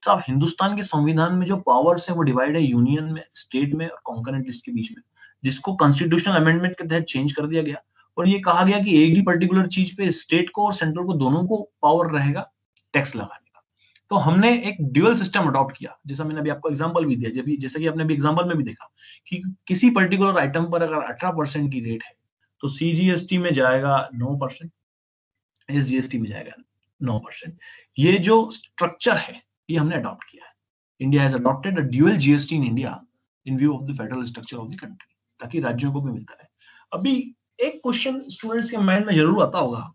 साहब हिंदुस्तान के संविधान में जो पावर्स है वो डिवाइड है यूनियन में, स्टेट में और कॉन्करेंट लिस्ट के बीच में, जिसको कॉन्स्टिट्यूशनल अमेंडमेंट के तहत चेंज कर दिया गया और ये कहा गया कि एक ही पर्टिकुलर चीज पे स्टेट को और सेंट्रल को दोनों को पावर रहेगा टैक्स लगाने का। तो हमने एक ड्यूअल सिस्टम अडॉप्ट किया, जैसा मैंने अभी आपको एग्जांपल भी दिया, जैसे कि आपने भी एग्जांपल में भी देखा कि किसी पर्टिकुलर आइटम पर अगर 18% की रेट है तो CGST में जाएगा 9%, SGST में जाएगा 9%। ये जो स्ट्रक्चर है ये हमने अडॉप्ट किया है। India has adopted a dual GST in India in view of the federal structure of the country, ताकि राज्यों को भी मिलता रहे। अभी एक क्वेश्चन स्टूडेंट्स के माइंड में जरूर आता होगा,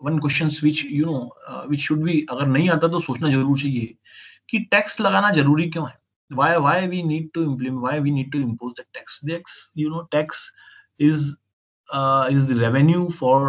one question which should be, अगर नहीं आता तो सोचना जरूर चाहिए कि टैक्स लगाना जरूरी क्यों है। why we need to impose the tax. Tax is the revenue for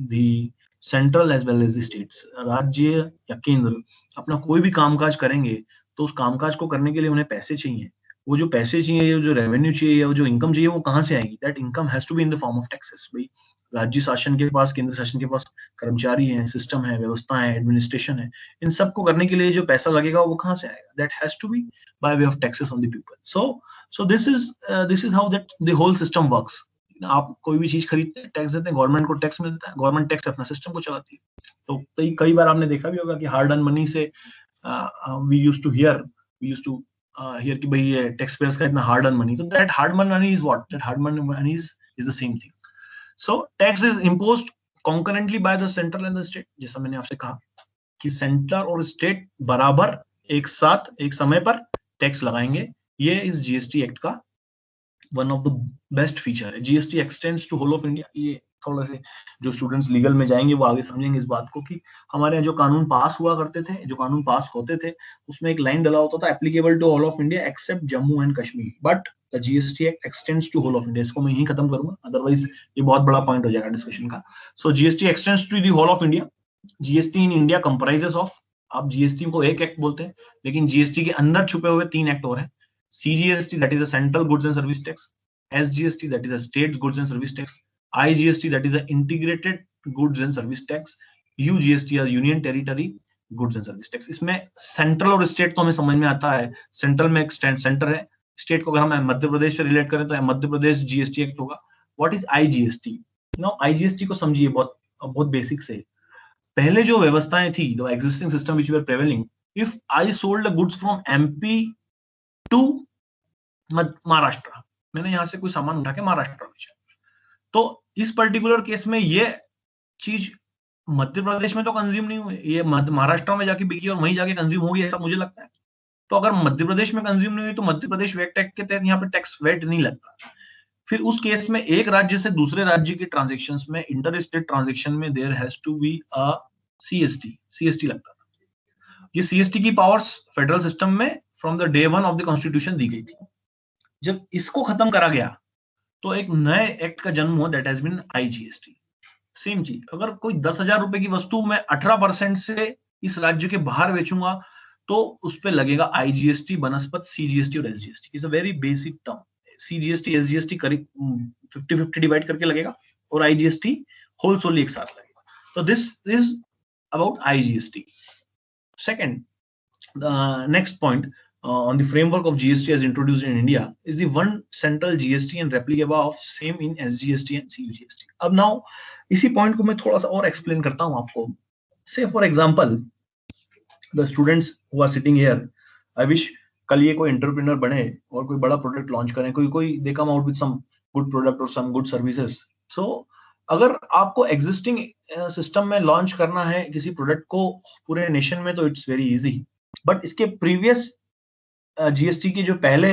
the central as well as the states. राज्य या केंद्र अपना कोई भी कामकाज करेंगे तो उस कामकाज को करने के लिए उन्हें पैसे चाहिए वो जो पैसे चाहिए, जो रेवेन्यू चाहिए, वो जो इनकम चाहिए, वो कहाँ से आएगी? That income has to be in the form of taxes. भाई राज्य शासन के पास, केंद्र शासन के पास कर्मचारी हैं, सिस्टम है, व्यवस्था है, एडमिनिस्ट्रेशन है, इन सबको करने के लिए जो पैसा लगेगा वो कहाँ से आएगा? That has to be by way of taxes on the people. So this is how that the whole system works. आप कोई भी चीज खरीदते हैं, टैक्स देते हैं, गवर्नमेंट को टैक्स मिलता है, गवर्नमेंट टैक्स अपना सिस्टम को चलाती है। तो कई बार आपने देखा भी होगा कि हार्ड अर्न मनी से वी यूज्ड टू हियर कि भाई ये टैक्स पेयर्स का इतना हार्ड अर्न मनी, तो that hard earn money is what? That hard earn money is the same thing. So tax is imposed concurrently by the central and the state. जैसा मैंने आपसे कहा कि सेंटर और state बराबर एक साथ एक समय पर टैक्स लगाएंगे। ये इस जीएसटी एक्ट का one of the best feature है। GST extends to whole of India. ये थोड़ा से जो स्टूडेंट्स लीगल में जाएंगे वो आगे समझेंगे इस बात को कि हमारे यहाँ जो कानून पास हुआ करते थे, जो कानून पास होते थे, उसमें एक लाइन डला होता था applicable to all of India except Jammu and Kashmir, but the GST act extends to whole of India. इसको मैं यही खत्म करूंगा, अदरवाइज ये बहुत बड़ा पॉइंट हो जाएगा डिस्कशन का। So GST extends to the whole of India. GST in India comprises of, आप जीएसटी को एक एक्ट बोलते हैं, लेकिन जीएसटी के अंदर छुपे हुए 3 एक्ट और हैं। CGST that is a central goods and service tax, SGST that is a state goods and service tax, IGST that is a integrated goods and service tax, UGST or union territory goods and service tax। इसमें central और state तो हमें समझ में आता है। Central में एक सेंटर है, स्टेट को अगर हम मध्य प्रदेश से रिलेट करें तो मध्य प्रदेश जीएसटी एक्ट होगा। What is IGST? Now IGST को समझिए, बहुत बेसिक से। पहले जो व्यवस्थाएं थी, जो existing system which were prevailing, if I sold the goods from MP to Maharashtra, मैंने यहां से कोई सामान उठा के महाराष्ट्र बेचा, तो इस पर्टिकुलर केस में ये चीज मध्य प्रदेश में तो कंज्यूम नहीं हुई, ये महाराष्ट्र में जाके बिकी और वहीं जाके कंज्यूम होगी, ऐसा मुझे लगता है। तो अगर मध्य प्रदेश में कंज्यूम नहीं हुई तो मध्य प्रदेश वेट टैक्स के तहत यहाँ पे टैक्स वेट नहीं लगता। फिर उस केस में एक राज्य से दूसरे राज्य के ट्रांजेक्शन्स में, इंटर स्टेट ट्रांजेक्शन में there has to be a CST लगता था। ये CST की पावर्स फेडरल सिस्टम में from the day 1 of the constitution दी गई थी। जब इसको खत्म करा गया तो एक नए एक्ट का जन्म हुआ, that has been IGST। Same चीज, अगर कोई 10,000 रुपए की वस्तु मैं 18% से इस राज्य के बाहर बेचूंगा तो उस पर लगेगा IGST बनस्पत CGST और SGST। Is a very basic term. CGST SGST करीब 50-50 डिवाइड करके लगेगा और IGST होल सोली एक साथ लगेगा। तो this is about IGST। Second, next point on the framework of GST as introduced in India is the one central GST and replica of same in SGST and CGST। अब now इसी point को मैं थोड़ा सा और explain करता हूं आपको। Say for example, the students who are sitting here, I wish कल ये कोई एंटरप्रेन्योर बने और कोई बड़ा प्रोडक्ट लॉन्च करें, कोई they come out with some good product और सम गुड सर्विसेज। सो अगर आपको एग्जिस्टिंग सिस्टम में लॉन्च करना है किसी प्रोडक्ट को पूरे नेशन में, तो इट्स वेरी इजी। बट इसके प्रीवियस जीएसटी की जो पहले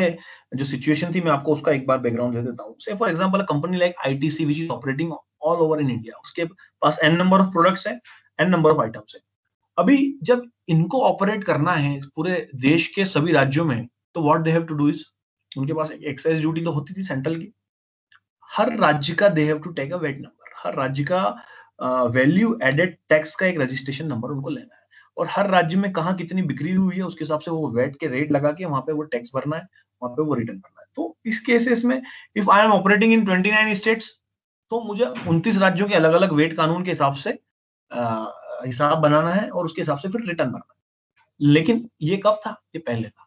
जो सिचुएशन थी, मैं आपको उसका एक बार बैकग्राउंड दे देता हूँ। से for example, company like ITC which is operating all over in India, उसके पास n नंबर ऑफ प्रोडक्ट्स है, n नंबर ऑफ आइटम्स है। अभी जब इनको ऑपरेट करना है पूरे देश के सभी राज्यों में, तो what they have to do is, उनके पास एक एक्साइज ड्यूटी तो होती थी सेंट्रल की। हर राज्य का they have to take a VAT number, हर राज्य का वैल्यू एडेड टैक्स का एक रजिस्ट्रेशन नंबर उनको लेना है, और हर राज्य में कहाँ कितनी बिक्री हुई है उसके हिसाब से वो वेट के रेट लगा के वहां पे वो टैक्स भरना है, वहां पे वो रिटर्न करना है। तो इस केसेस में if I M operating in 29 states, तो मुझे 29 राज्यों के अलग अलग वेट कानून के हिसाब से हिसाब बनाना है और उसके हिसाब से फिर रिटर्न भरना है। लेकिन ये कब था? ये पहले था।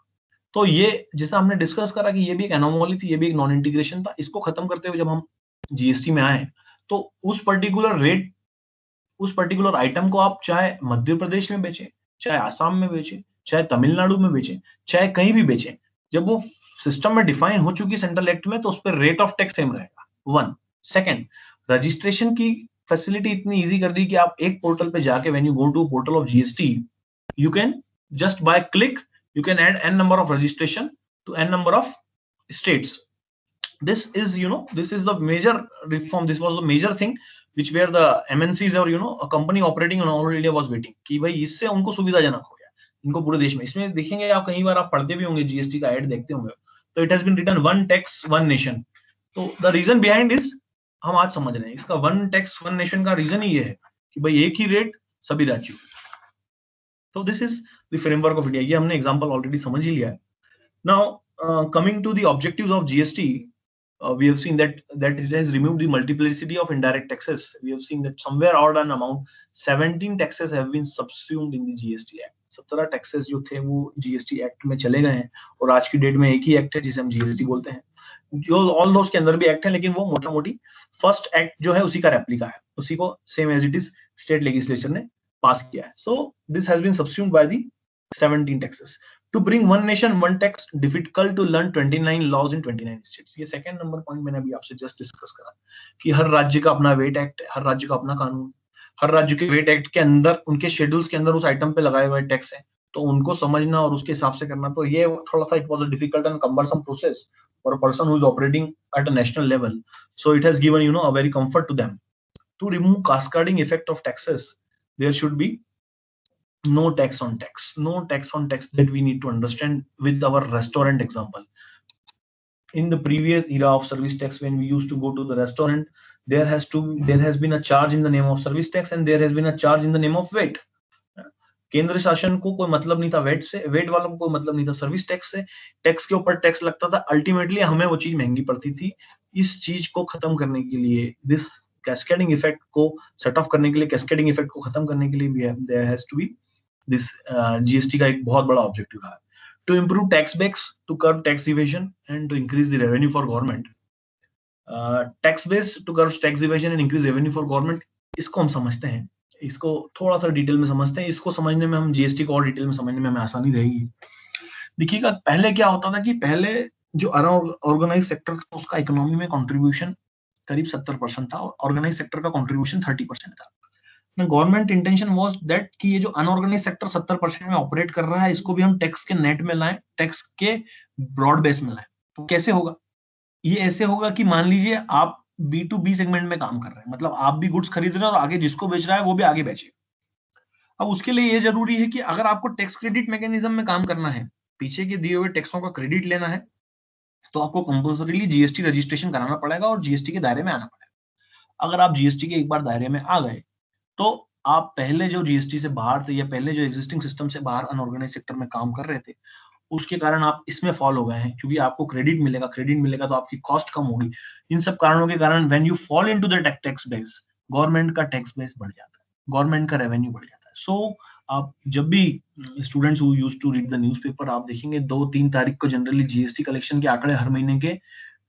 तो ये जैसा हमने डिस्कस करा कि ये भी एक एनोमली थी, ये भी एक नॉन इंटीग्रेशन था। इसको खत्म करते हुए जब हम जीएसटी में आए, तो उस पर्टिकुलर रेट, उस पर्टिकुलर आइटम को आप चाहे मध्य प्रदेश में बेचें, चाहे आसाम में बेचें, चाहे तमिलनाडु में बेचें, चाहे कहीं भी बेचें, जब वो सिस्टम में डिफाइन हो चुकी सेंट्रल एक्ट में, तो उस पर रेट ऑफ टैक्स सेम रहेगा। 1 सेकंड, रजिस्ट्रेशन की फैसिलिटी इतनी इजी कर दी कि आप एक पोर्टल पे जाके when you go to portal of GST, you can just by click you can add n number of registration to n number of states. This is, this is the major reform. This was the major thing which where the MNCs or a company operating in all India was waiting कि भाई इससे उनको सुविधाजनक हो गया, इनको पूरे देश में। इसमें देखेंगे आप, कई बार आप पढ़ते भी होंगे, जीएसटी का ऐड देखते होंगे, तो it has been written 1 tax 1 nation. तो द रीजन बिहाइंड इज, हम आज समझ रहे हैं इसका 1 टैक्स 1 नेशन का रीजन ही ये है कि भाई एक ही रेट सभी राज्यों। तो this is the framework of India. ये हमने एग्जांपल ऑलरेडी समझ ही लिया है। Now coming to the objectives of GST, we have seen that it has removed the multiplicity of indirect taxes. We have seen that somewhere odd an amount 17 taxes have been subsumed in the GST Act. 17 taxes जो थे वो GST Act में चले गए हैं और आज की डेट में एक ही एक्ट है जिसे हम GST बोलते हैं. जो ऑल दोस्त के अंदर भी एक्ट है लेकिन वो मोटा मोटी फर्स्ट एक्ट जो है उसी का रेप्लिका है, उसी को same as it is state legislature ने पास किया है. So this has been subsumed by the 17 taxes. To bring one nation one tax, difficult to learn 29 laws in 29 states. ये सेकंड नंबर पॉइंट मैंने अभी आपसे जस्ट डिस्कस करा कि हर राज्य का अपना वेट एक्ट है, हर राज्य का अपना कानून, हर राज्य के वेट एक्ट के अंदर उनके शेड्यूल्स के अंदर उस आइटम पे लगाए हुए टैक्स है, तो उनको समझना और उसके हिसाब से करना. तो ये थोड़ा सा it was a difficult and cumbersome process for a person who is operating at a national level. So it has given a very comfort to them. To remove cascading effect of taxes, there should be no tax on tax that we need to understand with our restaurant example. In the previous era of service tax, when we used to go to the restaurant, there has been a charge in the name of service tax and there has been a charge in the name of VAT. केंद्र शासन को कोई मतलब नहीं था wait से, wait वालों को कोई मतलब नहीं था सर्विस टैक्स से. टैक्स के ऊपर टैक्स लगता था, अल्टीमेटली हमें वो चीज महंगी पड़ती थी. इस चीज को खत्म करने के लिए, दिस कैस्केडिंग इफेक्ट को सेट ऑफ करने के लिए, कैस्केडिंग इफेक्ट को खत्म करने के लिए there has to be this GST का एक बहुत बड़ा ऑब्जेक्टिव है. To improve tax base, to curve tax evasion and to increase the revenue for government. Tax base to curve tax evasion and increase revenue for government, इसको हम समझते हैं, इसको थोड़ा सा डिटेल में समझते हैं. इसको समझने में हम जीएसटी को और डिटेल में समझने में हमें आसानी रहेगी. देखिएगा पहले क्या होता था कि पहले जो अनऑर्गेनाइज सेक्टर था उसका इकोनॉमी में कंट्रीब्यूशन करीब 70% था और ऑर्गेनाइज सेक्टर का कंट्रीब्यूशन 30% था. गवर्नमेंट इंटेंशन वाज दैट कि ये जो अनऑर्गेनाइज सेक्टर 70% में ऑपरेट कर रहा है इसको भी हम टैक्स के नेट में लाएं, टैक्स के ब्रॉड बेस में लाएं. तो कैसे होगा? ये ऐसे होगा कि मान लीजिए आप B2B सेगमेंट में काम कर रहे हैं, मतलब आप भी गुड्स खरीद रहे हैं और आगे जिसको बेच रहा है वो भी आगे बेचे. अब उसके लिए ये जरूरी है कि अगर आपको टैक्स क्रेडिट मैकेनिज्म में काम करना है, पीछे के दिए हुए टैक्सों का क्रेडिट लेना है, तो आपको कंपल्सरीली जीएसटी रजिस्ट्रेशन कराना पड़ेगा और जीएसटी के दायरे में आना पड़ेगा. अगर आप जीएसटी के एक बार दायरे में आ गए तो आप पहले जो जीएसटी से बाहर थे या पहले जो एग्जिस्टिंग सिस्टम से बाहर अनऑर्गेनाइज सेक्टर में काम कर रहे थे उसके कारण आप इसमें फॉल हो गए हैं, क्योंकि आपको क्रेडिट मिलेगा तो आपकी कॉस्ट कम होगी. इन सब कारणों के कारण when you fall into the tax base, government का टैक्स बेस बढ़ जाता है, गवर्नमेंट का रेवेन्यू बढ़ जाता है. सो आप जब भी students who used to read the newspaper, आप देखेंगे 2-3 तारीख को जनरली जीएसटी कलेक्शन के आंकड़े हर महीने के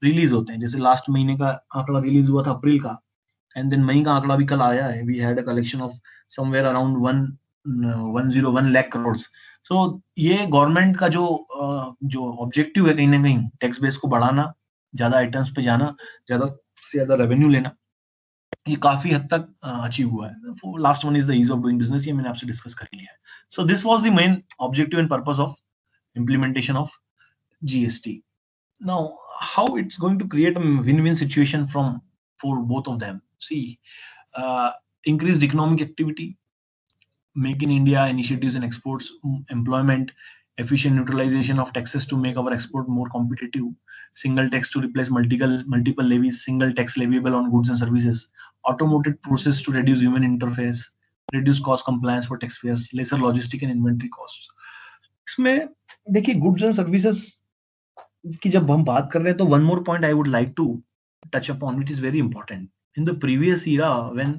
रिलीज होते हैं. जैसे लास्ट महीने का आंकड़ा रिलीज हुआ था अप्रैल का, एंड देन मई का आंकड़ा भी कल आया है. We had a collection of somewhere around 101 lakh crore. So ये गवर्नमेंट का जो ऑब्जेक्टिव है कहीं ना कहीं टैक्स बेस को बढ़ाना, ज्यादा आइटम्स पे जाना, ज्यादा से ज्यादा रेवेन्यू लेना, ये काफी हद तक अचीव हुआ है. Last one is the ease of doing business, ये मैंने आपसे डिस्कस कर लिया है. So this was the main objective and purpose of implementation of GST. Now, how it's going to create a win-win situation for both of them? See, increased economic activity, Make in India initiatives and exports, employment, efficient neutralization of taxes to make our export more competitive, single tax to replace multiple levies, single tax leviable on goods and services, automated process to reduce human interface, reduce cost compliance for taxpayers, lesser logistic and inventory costs. इसमें देखिए goods and services की जब हम बात कर रहे हैं तो one more point I would like to touch upon which is very important. In the previous era when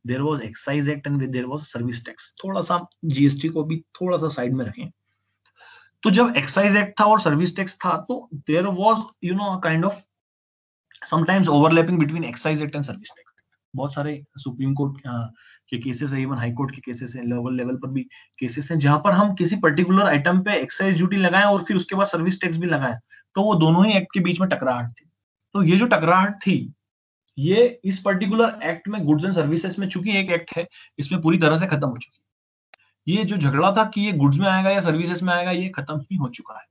there was excise act and there was service tax, थोड़ा सा जीएसटी को भी थोड़ा सा साइड में रखें, तो जब एक्साइज एक्ट था और सर्विस टैक्स था तो there was kind of sometimes overlapping between excise act and service tax. बहुत सारे सुप्रीम कोर्ट के केसेस है, इवन हाई कोर्ट के केसेस है, लेवल पर भी केसेस हैं जहां पर हम किसी पर्टिकुलर आइटम पे एक्साइज ड्यूटी लगाएं और फिर उसके बाद सर्विस टैक्स भी लगाएं, तो वो दोनों ही एक्ट के बीच में टकराहट थी. तो ये जो टकराहट थी ये इस पर्टिकुलर एक्ट में गुड्स एंड सर्विसेज में, चूंकि एक एक्ट है, इसमें पूरी तरह से खत्म हो चुकी है. ये जो झगड़ा था कि ये गुड्स में आएगा या सर्विसेज में आएगा, ये खत्म ही हो चुका है.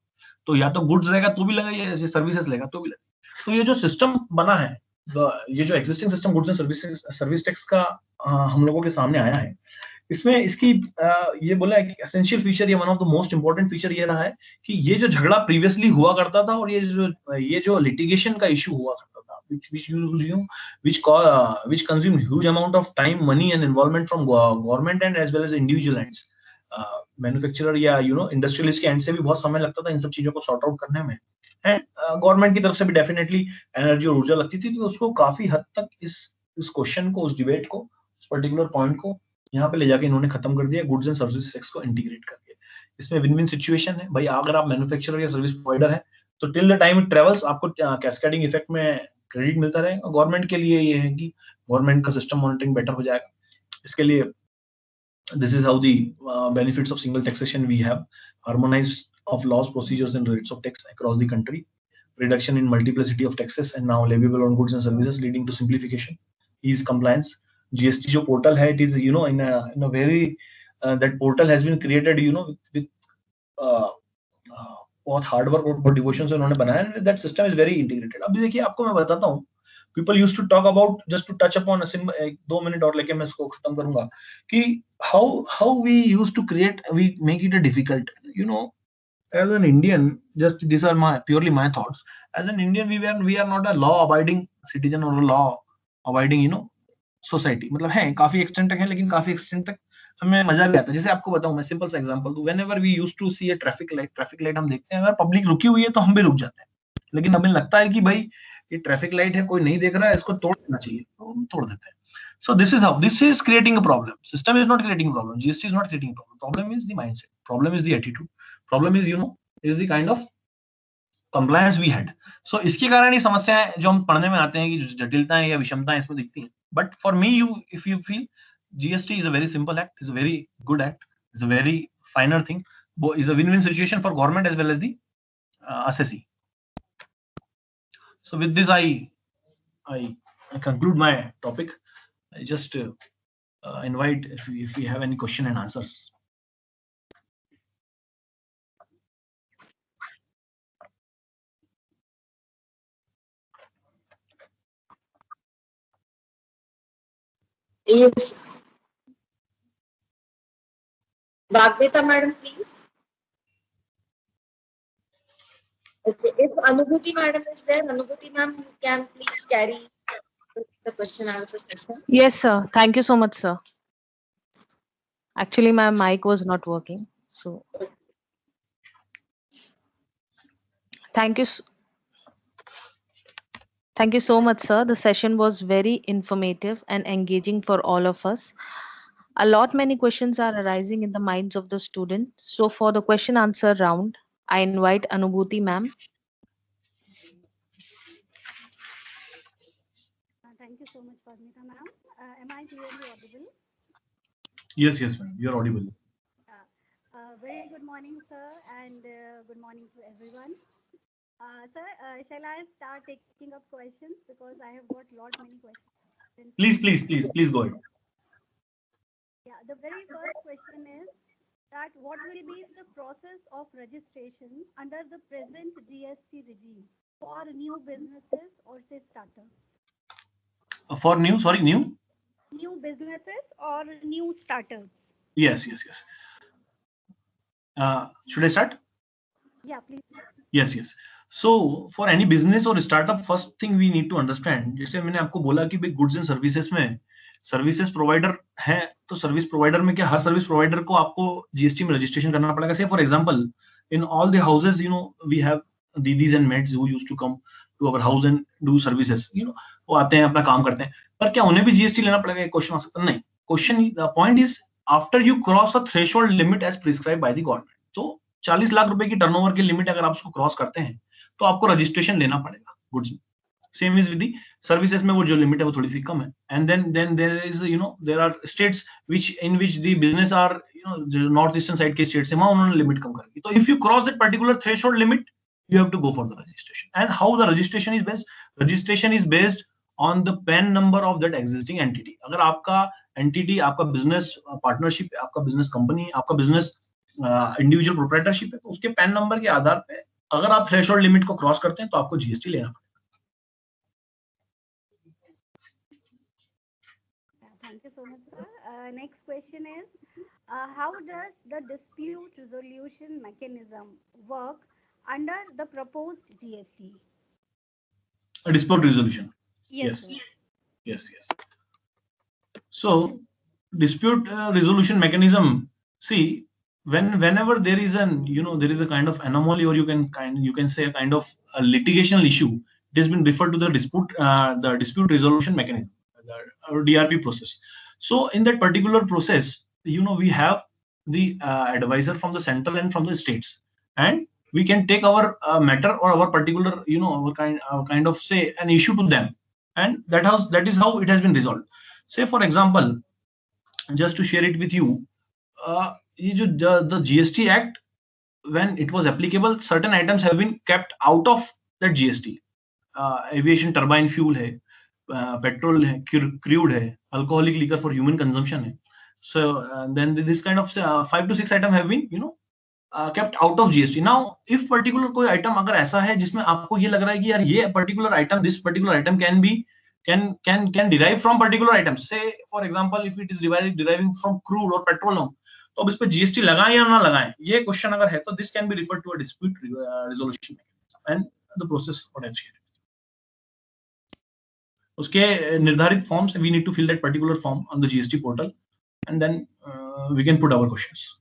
तो या तो गुड्स रहेगा तो भी लगेगा, या सर्विसेज लेगा तो भी लगेगा. तो ये जो सिस्टम बना है, ये जो existing system goods and service tax का हम लोगों के सामने आया है, इसमें इसकी ये बोला है कि एसेंशियल फीचर, ये one of the most important feature ये रहा है कि ये जो झगड़ा प्रीवियसली हुआ करता था और ये जो लिटिगेशन का इशू हुआ करता था, which consume huge amount of time, money and involvement from government and as well as individual ends, manufacturer या इंडस्ट्रियलिस्ट के एंड से भी बहुत समय लगता था इन सब चीजों को सॉर्ट आउट करने में. एंड गवर्नमेंट की तरफ से भी डेफिनेटली एनर्जी और ऊर्जा लगती थी, तो उसको काफी हद तक इस क्वेश्चन को, उस डिबेट को, उस पर्टिकुलर पॉइंट को यहाँ पे ले जाके इन्होंने खत्म कर दिया, गुड्स एंड सर्विस टैक्स को इंटीग्रेट कर दिया। इसमें विन विन सिचुएशन है भाई, अगर आप मैन्युफैक्चरर या सर्विस प्रोवाइडर है तो till the time it travels आपको कैस्केडिंग इफेक्ट में क्रेडिट मिलता रहेगा। गवर्नमेंट के लिए ये है कि गवर्नमेंट का सिस्टम मॉनिटरिंग बेटर हो जाएगा। इसके लिए this is how the benefits of single taxation we have: harmonized of laws, procedures and rates of tax across the country, reduction in multiplicity of taxes and now leviable on goods and services, leading to simplification, ease compliance. GST जो portal है, it is in a very that portal has been created with बहुत hard work और devotion से उन्होंने बनाया, that system is very integrated. अभी देखिए आपको मैं बताता हूँ, people used to talk about, just to touch upon a 2 minute और लेके मैं इसको खत्म करूंगा, कि how we used to create, we make it a difficult, as an Indian, just these are purely my thoughts. As an Indian, we are not a law abiding citizen or a law abiding society. मतलब है काफी extent तक है, लेकिन काफी extent तक हमें मजा भी आता है। जैसे आपको बताऊं, मैं सिंपल सा एग्जांपल दूं, whenever we used to see a traffic light हम देखते हैं, अगर पब्लिक रुकी हुई है तो हम भी रुक जाते हैं, लेकिन हमें लगता है कि भाई ये ट्रैफिक लाइट है, कोई नहीं देख रहा है, इसको तोड़ देना चाहिए, तो हम तोड़ देते हैं। So this is creating a problem. System is not creating a problem. GST is not creating a problem. Problem is the mindset. Problem is the attitude. Problem is is the kind of compliance we had. So इसके कारण ये समस्याएं जो हम पढ़ने में आते हैं कि जटिलताएं या विषमताएं इसमें दिखती हैं. But for me, if you feel GST is a very simple act, is a very good act, is a very finer thing, is a win-win situation for government as well as the assessee. So with this, I conclude my topic. I just invite if we have any question and answers. Yes. Bhagwita madam, please. Okay, if Anubhuti madam is there, Anubhuti ma'am, you can please carry the question answer session. Yes, sir. Thank you so much, sir. Actually, my mic was not working. So thank you. Thank you so much, sir. The session was very informative and engaging for all of us. Many questions are arising in the minds of the students. So for the question answer round, I invite Anubhuti ma'am. Thank you so much, Padmita ma'am. Am I clearly audible? Yes, ma'am. You are audible. Very good morning, sir, and good morning to everyone. Sir, shall I start taking up questions, because I have got many questions. Please go ahead. Yeah, the very first question is that what will be the process of registration under the present GST regime for new businesses or say startups? For new businesses or new startups? Yes. Should I start? Yeah, please. Yes. So for any business or startup, first thing we need to understand, जैसे मैंने आपको बोला कि भाई goods and services में services provider है, तो service provider में क्या हर सर्विस प्रोवाइडर को आपको जीएसटी में रजिस्ट्रेशन करना पड़ेगा? Say for example, in all the houses we have didis and maids who used to come to our house and do services, वो आते हैं, अपना काम करते हैं, पर क्या उन्हें भी जीएसटी लेना पड़ेगा? एक क्वेश्चन आ सकता है। नहीं, question the point is after you cross a threshold limit as prescribe by the government, तो 40 लाख रुपए की टर्नओवर की लिमिट अगर आप उसको क्रॉस करते हैं तो आपको रजिस्ट्रेशन लेना पड़ेगा गुड्स में। Same is with the services में वो जो लिमिट है वो थोड़ी सी कम है। And then there is there are states in which the business are north eastern side के स्टेट्स है, वहां उन्होंने लिमिट कम कर दी। तो if you cross that particular threshold limit, you have to go for the registration. And how the registration is based? Registration is based on the PAN number of that existing entity. अगर आपका entity, आपका business partnership, आपका business company, आपका business individual proprietorship है, तो उसके PAN number के आधार पे अगर आप threshold limit को क्रॉस करते हैं तो आपको GST लेना पड़ेगा। Thank you so much, sir. Next question is, how does the dispute resolution mechanism work under the proposed GST? A dispute resolution. Yes. Yes. So dispute resolution mechanism, see, whenever there is a kind of anomaly, or you can say a kind of a litigational issue, it has been referred to the dispute resolution mechanism, or DRP process. So in that particular process, we have the advisor from the central and from the states, and we can take our matter or our particular, our kind of say an issue to them, and that is how it has been resolved. Say for example, just to share it with you, the GST Act, when it was applicable, certain items have been kept out of that GST. Aviation turbine fuel hai, petrol hai, crude hai, alcoholic liquor for human consumption hai. So then this kind of 5 to 6 items have been kept out of GST. Now, if particular कोई item अगर ऐसा है जिसमें आपको ये लग रहा है कि यार ये particular item, this particular item can derive from particular items. Say for example, if it is deriving from crude or petroleum, तो अब इस पे GST लगाएं या ना लगाएं, ये क्वेश्चन अगर है तो this can be referred to a dispute resolution mechanism and the process potential. उसके निर्धारित forms, we need to fill that particular form on the GST portal, and then we can put our questions.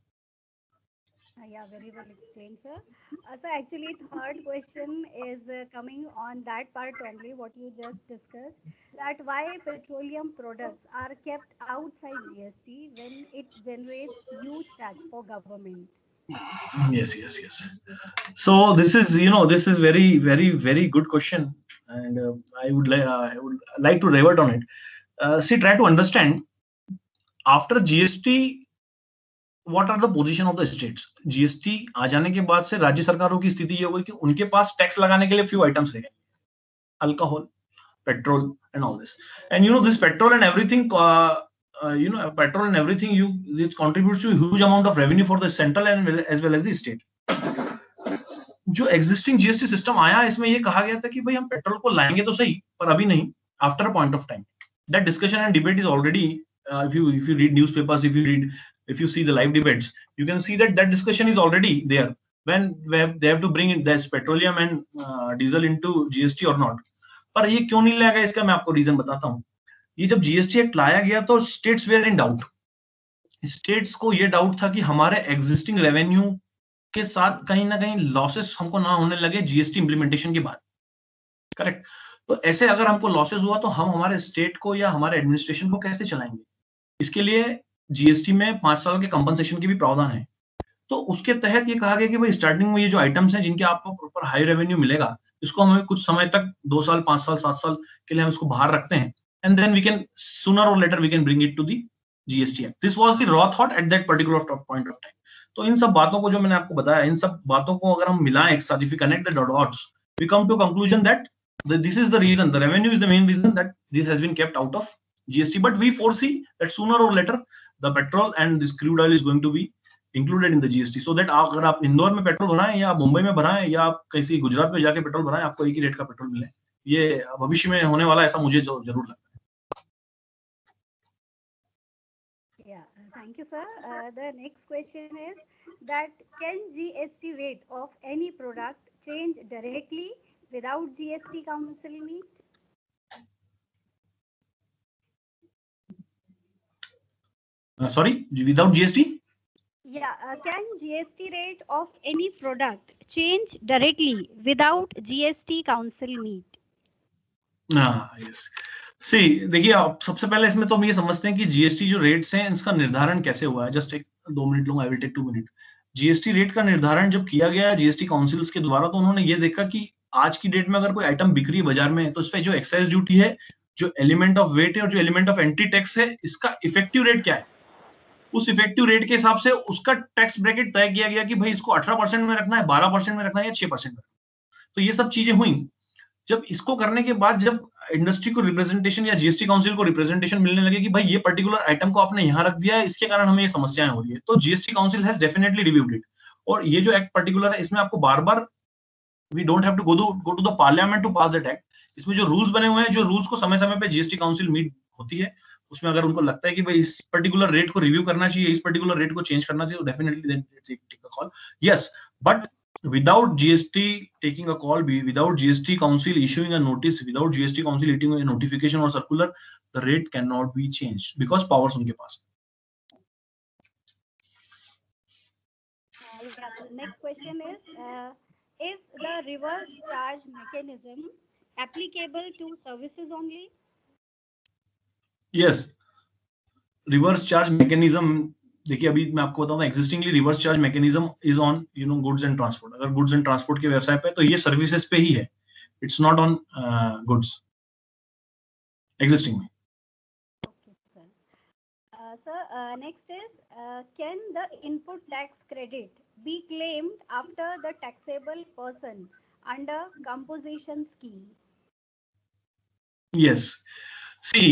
Yeah, very well explained, sir. So actually, third question is coming on that part only, what you just discussed, that why petroleum products are kept outside GST when it generates huge tax for government. Yes. So this is very, very, very good question, and I would like to revert on it. See, try to understand after GST. What are the position of the states? GST आ जाने के बाद से राज्य सरकारों की स्थिति ये हुई कि उनके पास टैक्स लगाने के लिए few items रह गए, alcohol, petrol, and all this. And this petrol and everything, this contributes to a huge amount of revenue for the central and as well as the state. जो existing GST system आया, इसमें ये कहा गया था कि भाई हम पेट्रोल को लाएंगे तो सही, पर अभी नहीं. After a point of time, that discussion and debate is already. If you read newspapers, if you see the live debates, you can see that discussion is already there. When they have to bring in this petroleum and diesel into GST or not. पर ये क्यों नहीं लाया गया, इसका मैं आपको reason बताता हूँ. ये जब GST एक्ट लाया गया तो states were in doubt. States को ये डाउट था कि हमारे एग्जिस्टिंग रेवेन्यू के साथ कहीं ना कहीं लॉसेस हमको ना होने लगे GST इंप्लीमेंटेशन के बाद. करेक्ट. तो ऐसे अगर हमको लॉसेस हुआ तो हम हमारे स्टेट को या हमारे एडमिनिस्ट्रेशन को कैसे चलाएंगे. इसके लिए GST में 5 साल के कंपनसेशन की भी प्रावधान है. तो उसके तहत ये कहा गया कि भाई स्टार्टिंग में ये जो आइटम्स हैं जिनके आपको प्रॉपर हाई रेवेन्यू मिलेगा, इसको हमें कुछ समय तक 2 साल, 5 साल, 7 साल के लिए हम इसको बाहर रखते हैं, and then we can sooner or later we can bring it to the GST act. This was the raw thought at that particular point of time. तो इन सब बातों को जो मैंने आपको बताया, इन सब बातों को अगर हम मिलाएं एक साथ, if we connect the dots, we come to conclusion that this is the reason, the revenue is the main reason that this has been kept out of GST. But we foresee that sooner or later the petrol and this crude oil is going to be included in the GST, so that अगर आप इंदौर में petrol भराएं या मुंबई में भराएं या आप कहीं गुजरात में जाके पेट्रोल भराएं, आपको एक ही रेट का पेट्रोल मिले. ये भविष्य में होने वाला, ऐसा मुझे जरूर लगता है. Yeah, thank you, sir. The next question is that can GST rate of any product change directly without GST council meet? Sorry, without GST? Yeah, can GST rate of any product change directly without GST council meet? Yes. See, देखिए आप सबसे पहले इसमें तो हम ये समझते हैं कि GST जो रेट्स हैं इसका निर्धारण कैसे हुआ है. जस्ट एक 2 मिनट लूंगा, I will take 2 minute. GST rate का निर्धारण जब किया गया GST काउंसिल्स के द्वारा, तो उन्होंने ये देखा कि आज की डेट में अगर कोई आइटम बिक रही है बाजार में, तो इस पे जो एक्साइज ड्यूटी है, जो एलिमेंट ऑफ वेट है और जो एलिमेंट ऑफ एंट्री टैक्स है, इसका इफेक्टिव रेट क्या है. उस इफेक्टिव रेट के हिसाब से उसका टैक्स ब्रैकेट तय किया गया कि भाई इसको 18% में रखना है, 12% में रखना है या 6% में. तो ये सब चीजें हुई. जब इसको करने के बाद जब इंडस्ट्री को रिप्रेजेंटेशन या GST काउंसिल को रिप्रेजेंटेशन मिलने लगे कि भाई ये पर्टिकुलर आइटम को आपने यहाँ रख दिया है, इसके कारण हमें ये समस्याएं हो रही है, तो GST council has definitely reviewed it. और ये जो एक्ट पर्टिकुलर है, इसमें आपको बार-बार we don't have to go to the parliament to pass that act. इसमें जो रूल्स बने हुए हैं, जो रूल्स को समय-समय पे GST काउंसिल मीट होती है, उसमें अगर उनको लगता है कि भाई इस पर्टिकुलर रेट को रिव्यू करना चाहिए, इस पर्टिकुलर रेट को चेंज करना चाहिए, तो definitely then take a call. Yes, but without GST taking a call, without GST council issuing a notice, without GST council issuing a notification or circular, the rate cannot be changed because powers उनके पास. next question is the reverse charge mechanism applicable to services only? Yes, reverse charge mechanism, देखिए अभी मैं आपको बताऊं existingly reverse charge mechanism is on goods and transport. अगर goods and transport के व्यवसाय पे तो ये सर्विसेज पे ही है, it's not on goods existing में. Okay, sir. Sir, next is can the input tax credit be claimed after the taxable person under composition scheme? Yes. See,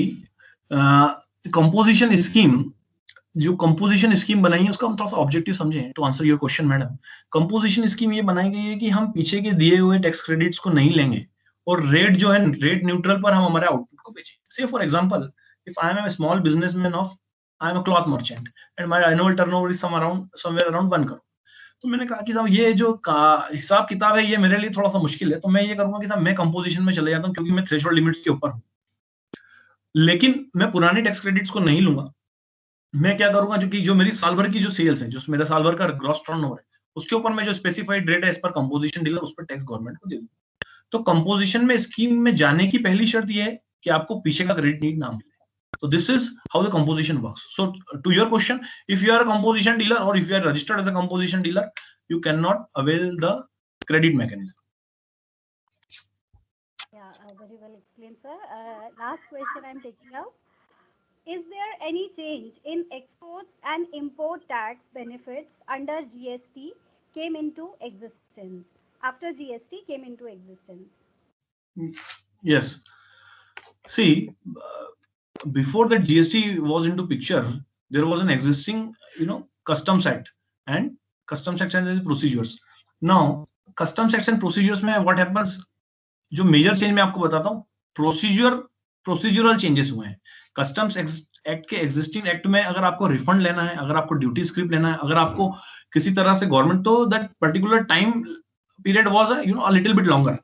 composition scheme, जो कंपोजिशन स्कीम बनाई है उसका हम थोड़ा सा ऑब्जेक्टिव समझें to answer your question madam. Composition scheme ये बनाई गई है कि हम पीछे के दिए हुए टैक्स क्रेडिट्स को नहीं लेंगे और रेट जो है रेट न्यूट्रल पर हम हमारे आउटपुट को बेचें. Say for example, if I am a small businessman of, I am a cloth merchant and my annual turnover is somewhere around 1 crore. तो मैंने कहा कि साहब ये जो हिसाब किताब है ये मेरे लिए थोड़ा सा मुश्किल है, तो मैं ये करूंगा कि साहब मैं कंपोजिशन में चले जाता हूँ क्योंकि मैं थ्रेशोल्ड लिमिट्स के ऊपर हूँ. लेकिन मैं पुराने टैक्स क्रेडिट्स को नहीं लूंगा. मैं क्या करूंगा, जो मेरी साल भर की जो सेल्स है, जो मेरा साल भर का ग्रॉस टर्नओवर है, उसके ऊपर मैं जो स्पेसिफाइड रेट है एज पर कंपोजिशन डीलर उस पर टैक्स गवर्नमेंट को दे दूंगा. तो कंपोजिशन में स्कीम में जाने की पहली शर्त यह है कि आपको पीछे का क्रेडिट नीड ना मिले. So this is how the composition works. So to your question, if you are a composition dealer or if you are registered as a composition dealer, you cannot avail the credit mechanism. Yeah, very well explained, sir. Last question I'm taking out. Is there any change in exports and import tax benefits under GST came into existence? After GST came into existence? Yes. See, before that GST was into picture, there was an existing, Customs Act and Customs Act and procedures. Now, Customs Act and procedures में what happens, जो major change मैं आपको बताता हूँ, procedural changes हुए हैं. Customs act के existing act में अगर आपको रिफंड लेना है, अगर आपको ड्यूटी स्क्रिप्ट लेना है, अगर आपको किसी तरह से गवर्नमेंट, तो that particular time period was a little bit longer.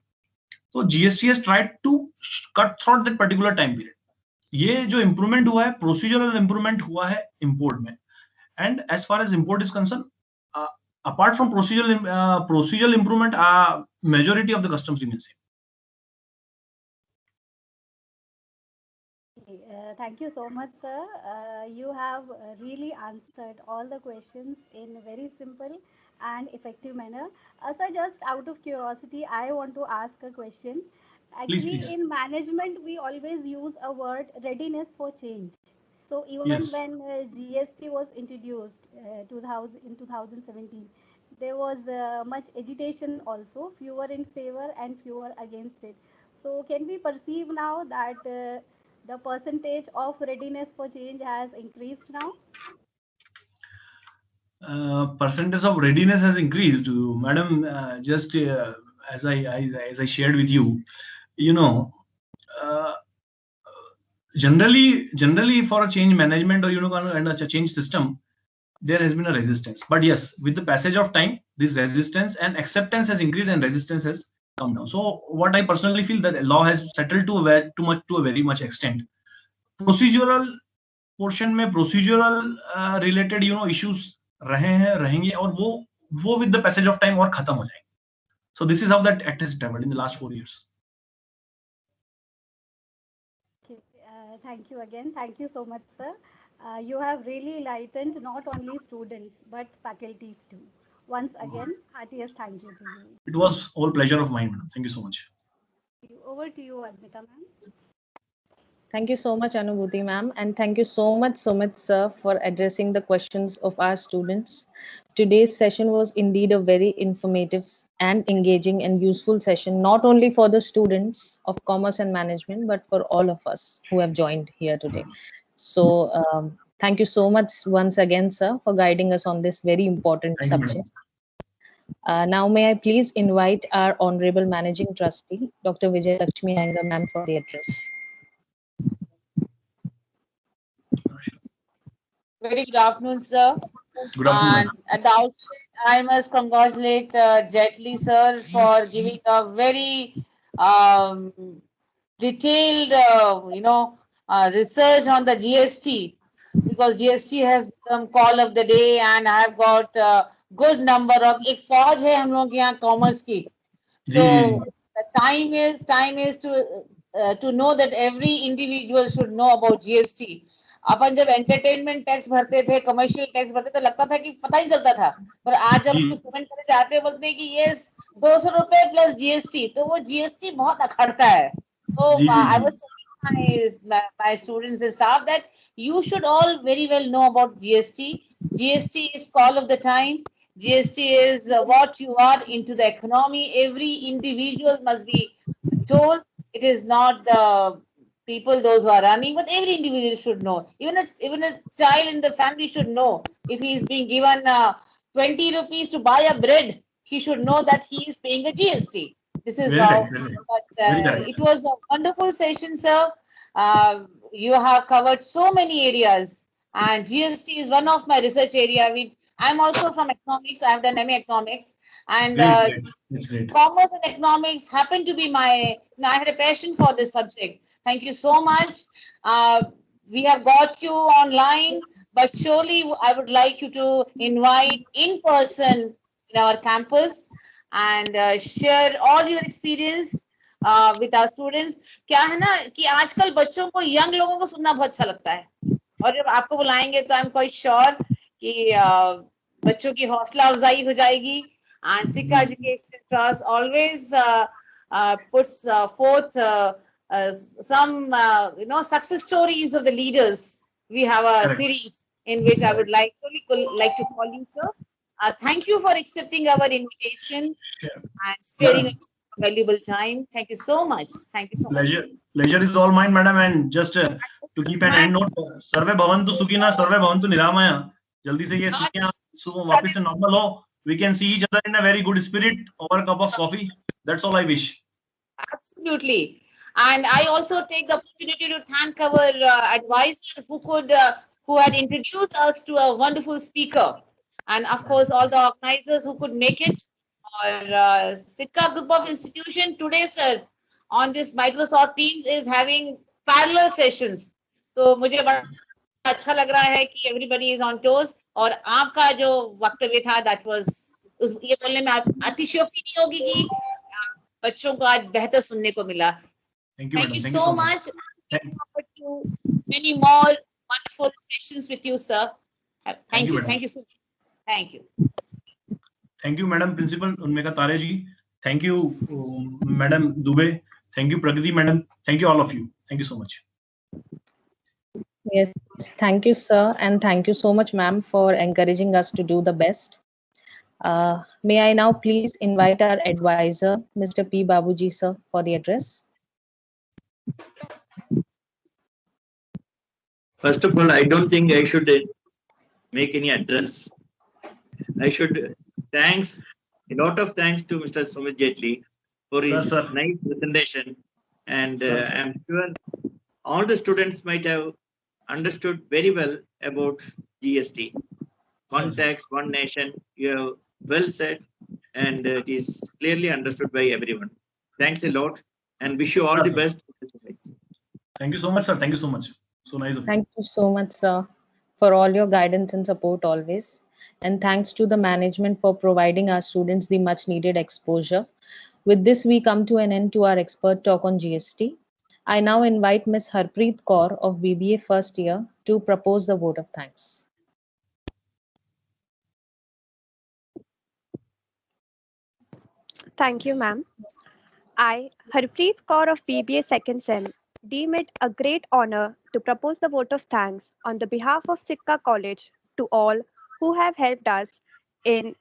तो GST has tried to cut through that particular time period. ये जो इंप्रूवमेंट हुआ है, प्रोसीजरल इंप्रूवमेंट हुआ है इंपोर्ट में. And as far as import is concern, apart from procedural improvement, majority of the customs remain same. Thank you so much, sir. You have really answered all the questions in a very simple and effective manner. Sir, just out of curiosity, I want to ask a question. Actually, Please. in management, we always use a word readiness for change. So even Yes. when GST was introduced in 2017, there was much agitation also. Few were in favor and few were against it. So can we perceive now that the percentage of readiness for change has increased now? Percentage of readiness has increased, madam. Just as I shared with you, generally for a change management or and a change system, there has been a resistance. But yes, with the passage of time, this resistance and acceptance has increased and resistance has come down. So what I personally feel that law has settled to a very much extent. Procedural portion में procedural related issues रहेंगे और वो with the passage of time और खत्म हो जाएंगे. So this is how that act has traveled in the last 4 years. Okay, thank you again. Thank you so much, sir. You have really enlightened not only students but faculties too. Once again, heartiest thank you to you. It was all pleasure of mine, madam. Thank you so much. Over to you, Admita ma'am. Thank you so much, Anubhuti ma'am, and thank you so much, Sumit sir, for addressing the questions of our students. Today's session was indeed a very informative and engaging and useful session, not only for the students of commerce and management, but for all of us who have joined here today. So thank you so much once again, sir, for guiding us on this very important subject. Now, may I please invite our Honorable Managing Trustee, Dr. Vijay Lakshmi Iyengar ma'am, for the address. Very good afternoon, sir. Good afternoon. And at the outset, I must congratulate Jetli sir for giving a very detailed, research on the GST. because GST has become call of the day, and I have got a good number of एक फौज है हम लोग यहाँ commerce की. So the time is to know that every individual should know about GST. अपन जब entertainment tax भरते थे, कमर्शियल टैक्स भरते थे, लगता था कि पता ही चलता था, पर आज जब कुछ पेमेंट करने जाते हैं बोलते हैं कि यस 200 रुपए प्लस जीएसटी, तो वो जीएसटी बहुत अखड़ता है. तो I was my students and staff that you should all very well know about GST. GST is call of the time. GST is what you are into the economy. Every individual must be told. It is not the people, those who are running, but every individual should know. Even a child in the family should know. If he is being given 20 rupees to buy a bread, he should know that he is paying a GST. This is how. But it was a wonderful session, sir. You have covered so many areas, and GST is one of my research area. Which I'm also from economics. I have done MA economics, and commerce and economics happen to be my. I had a passion for this subject. Thank you so much. We have got you online, but surely I would like you to invite in person in our campus and share all your experience with our students. क्या है ना कि आजकल बच्चों को, young लोगों को सुनना बहुत अच्छा लगता है, और जब आपको बुलाएंगे तो आई एम क्वाइट श्योर कि बच्चों की हौसला अफजाई हो जाएगी. And Sikka Education Trust always puts forth some success stories of the leaders. We have a series in which I would like to call you, sir. Thank you for accepting our invitation and sparing us valuable time. Thank you so much. Thank you so much. Pleasure is all mine, madam. And just to keep an end note, सर्वे भवन्तु सुखिनः, सर्वे भवन्तु निरामया. जल्दी से ये स्थितियां वापस से normal हो. We can see each other in a very good spirit over a cup of coffee. That's all I wish. Absolutely. And I also take the opportunity to thank our advisor who had introduced us to a wonderful speaker. And of course, all the organizers who could make it. Our Sikka group of institution today, sir, on this Microsoft Teams is having parallel sessions. So मुझे बड़ा अच्छा लग रहा है कि everybody is on toes. और आपका जो वक्तव्य था, that was ये बोलने में अतिशयोक्ति नहीं होगी कि बच्चों को आज बेहतर सुनने को मिला. Thank you so much. Looking forward to many more wonderful sessions with you, sir. Thank you. Thank you so much. Thank you. Thank you, Madam Principal Unmeka Tare ji. Thank you, Madam Dubey. Thank you, Pragati Madam. Thank you, all of you. Thank you so much. Yes, thank you, sir. And thank you so much, ma'am, for encouraging us to do the best. May I now please invite our advisor, Mr. P. Babuji, sir, for the address. First of all, I don't think I should make any address. I should thanks, a lot of thanks to Mr. Sumit Jetli for his nice presentation. And I'm sure all the students might have understood very well about GST. One tax, one nation, you have well said, and it is clearly understood by everyone. Thanks a lot, and wish you all the best. Thank you so much, sir. Thank you so much. So nice of you. Thank you so much, sir, for all your guidance and support always. And thanks to the management for providing our students the much needed exposure. With this, we come to an end to our expert talk on GST. I now invite Ms. Harpreet Kaur of BBA first year to propose the vote of thanks. Thank you, ma'am. I, Harpreet Kaur of BBA second sem, deem it a great honor to propose the vote of thanks on the behalf of Sikka College to all who have helped us in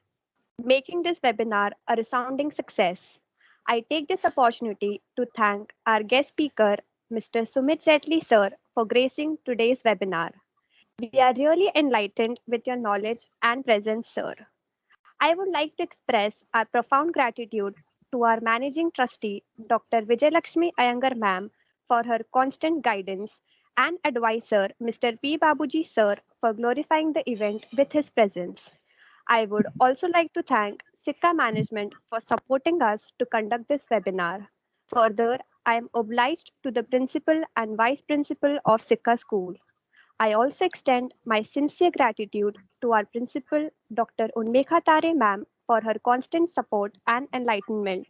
making this webinar a resounding success. I take this opportunity to thank our guest speaker, Mr. Sumit Jetli sir, for gracing today's webinar. We are really enlightened with your knowledge and presence, sir. I would like to express our profound gratitude to our managing trustee, Dr. Vijayalakshmi Iyengar ma'am, for her constant guidance, and advisor, Mr. P. Babuji sir, for glorifying the event with his presence. I would also like to thank Sikka management for supporting us to conduct this webinar. Further, I am obliged to the principal and vice principal of Sikka School. I also extend my sincere gratitude to our principal, Dr. Unmekha Tare ma'am, for her constant support and enlightenment,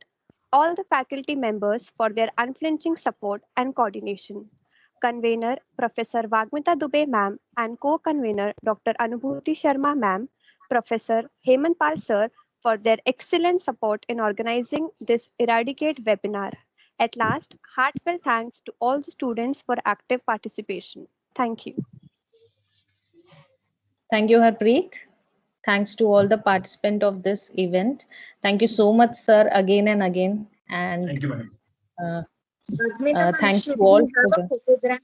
all the faculty members for their unflinching support and coordination, convener Professor Vagmita Dubey ma'am and co-convener Dr. Anubhuti Sharma ma'am, Professor Hemant Pal sir for their excellent support in organizing this Eradicate webinar. At last, heartfelt thanks to all the students for active participation. Thank you. Thank you, Harpreet. Thanks to all the participants of this event. Thank you so much, sir, again and again. And Thank you, madam. Thanks to should all. we have a photograph?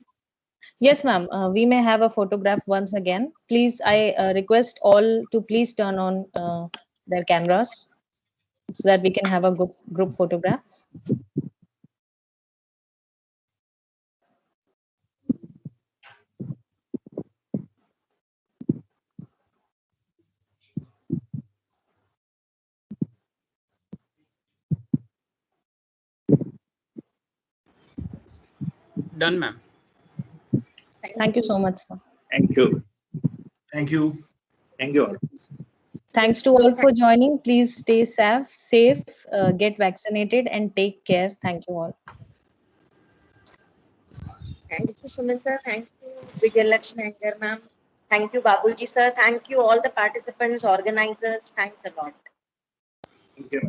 Yes, ma'am. We may have a photograph once again. Please, I request all to please turn on their cameras so that we can have a good group photograph. Done, ma'am. Thank you so much, sir. Thank you. Thank you. Thank you all. Thanks to all for joining. Please stay safe, get vaccinated, and take care. Thank you all. Thank you, Sumit sir. Thank you, Vijayalakshmi Iyengar ma'am. Thank you, Babuji sir. Thank you, all the participants, organizers. Thanks a lot. Thank you.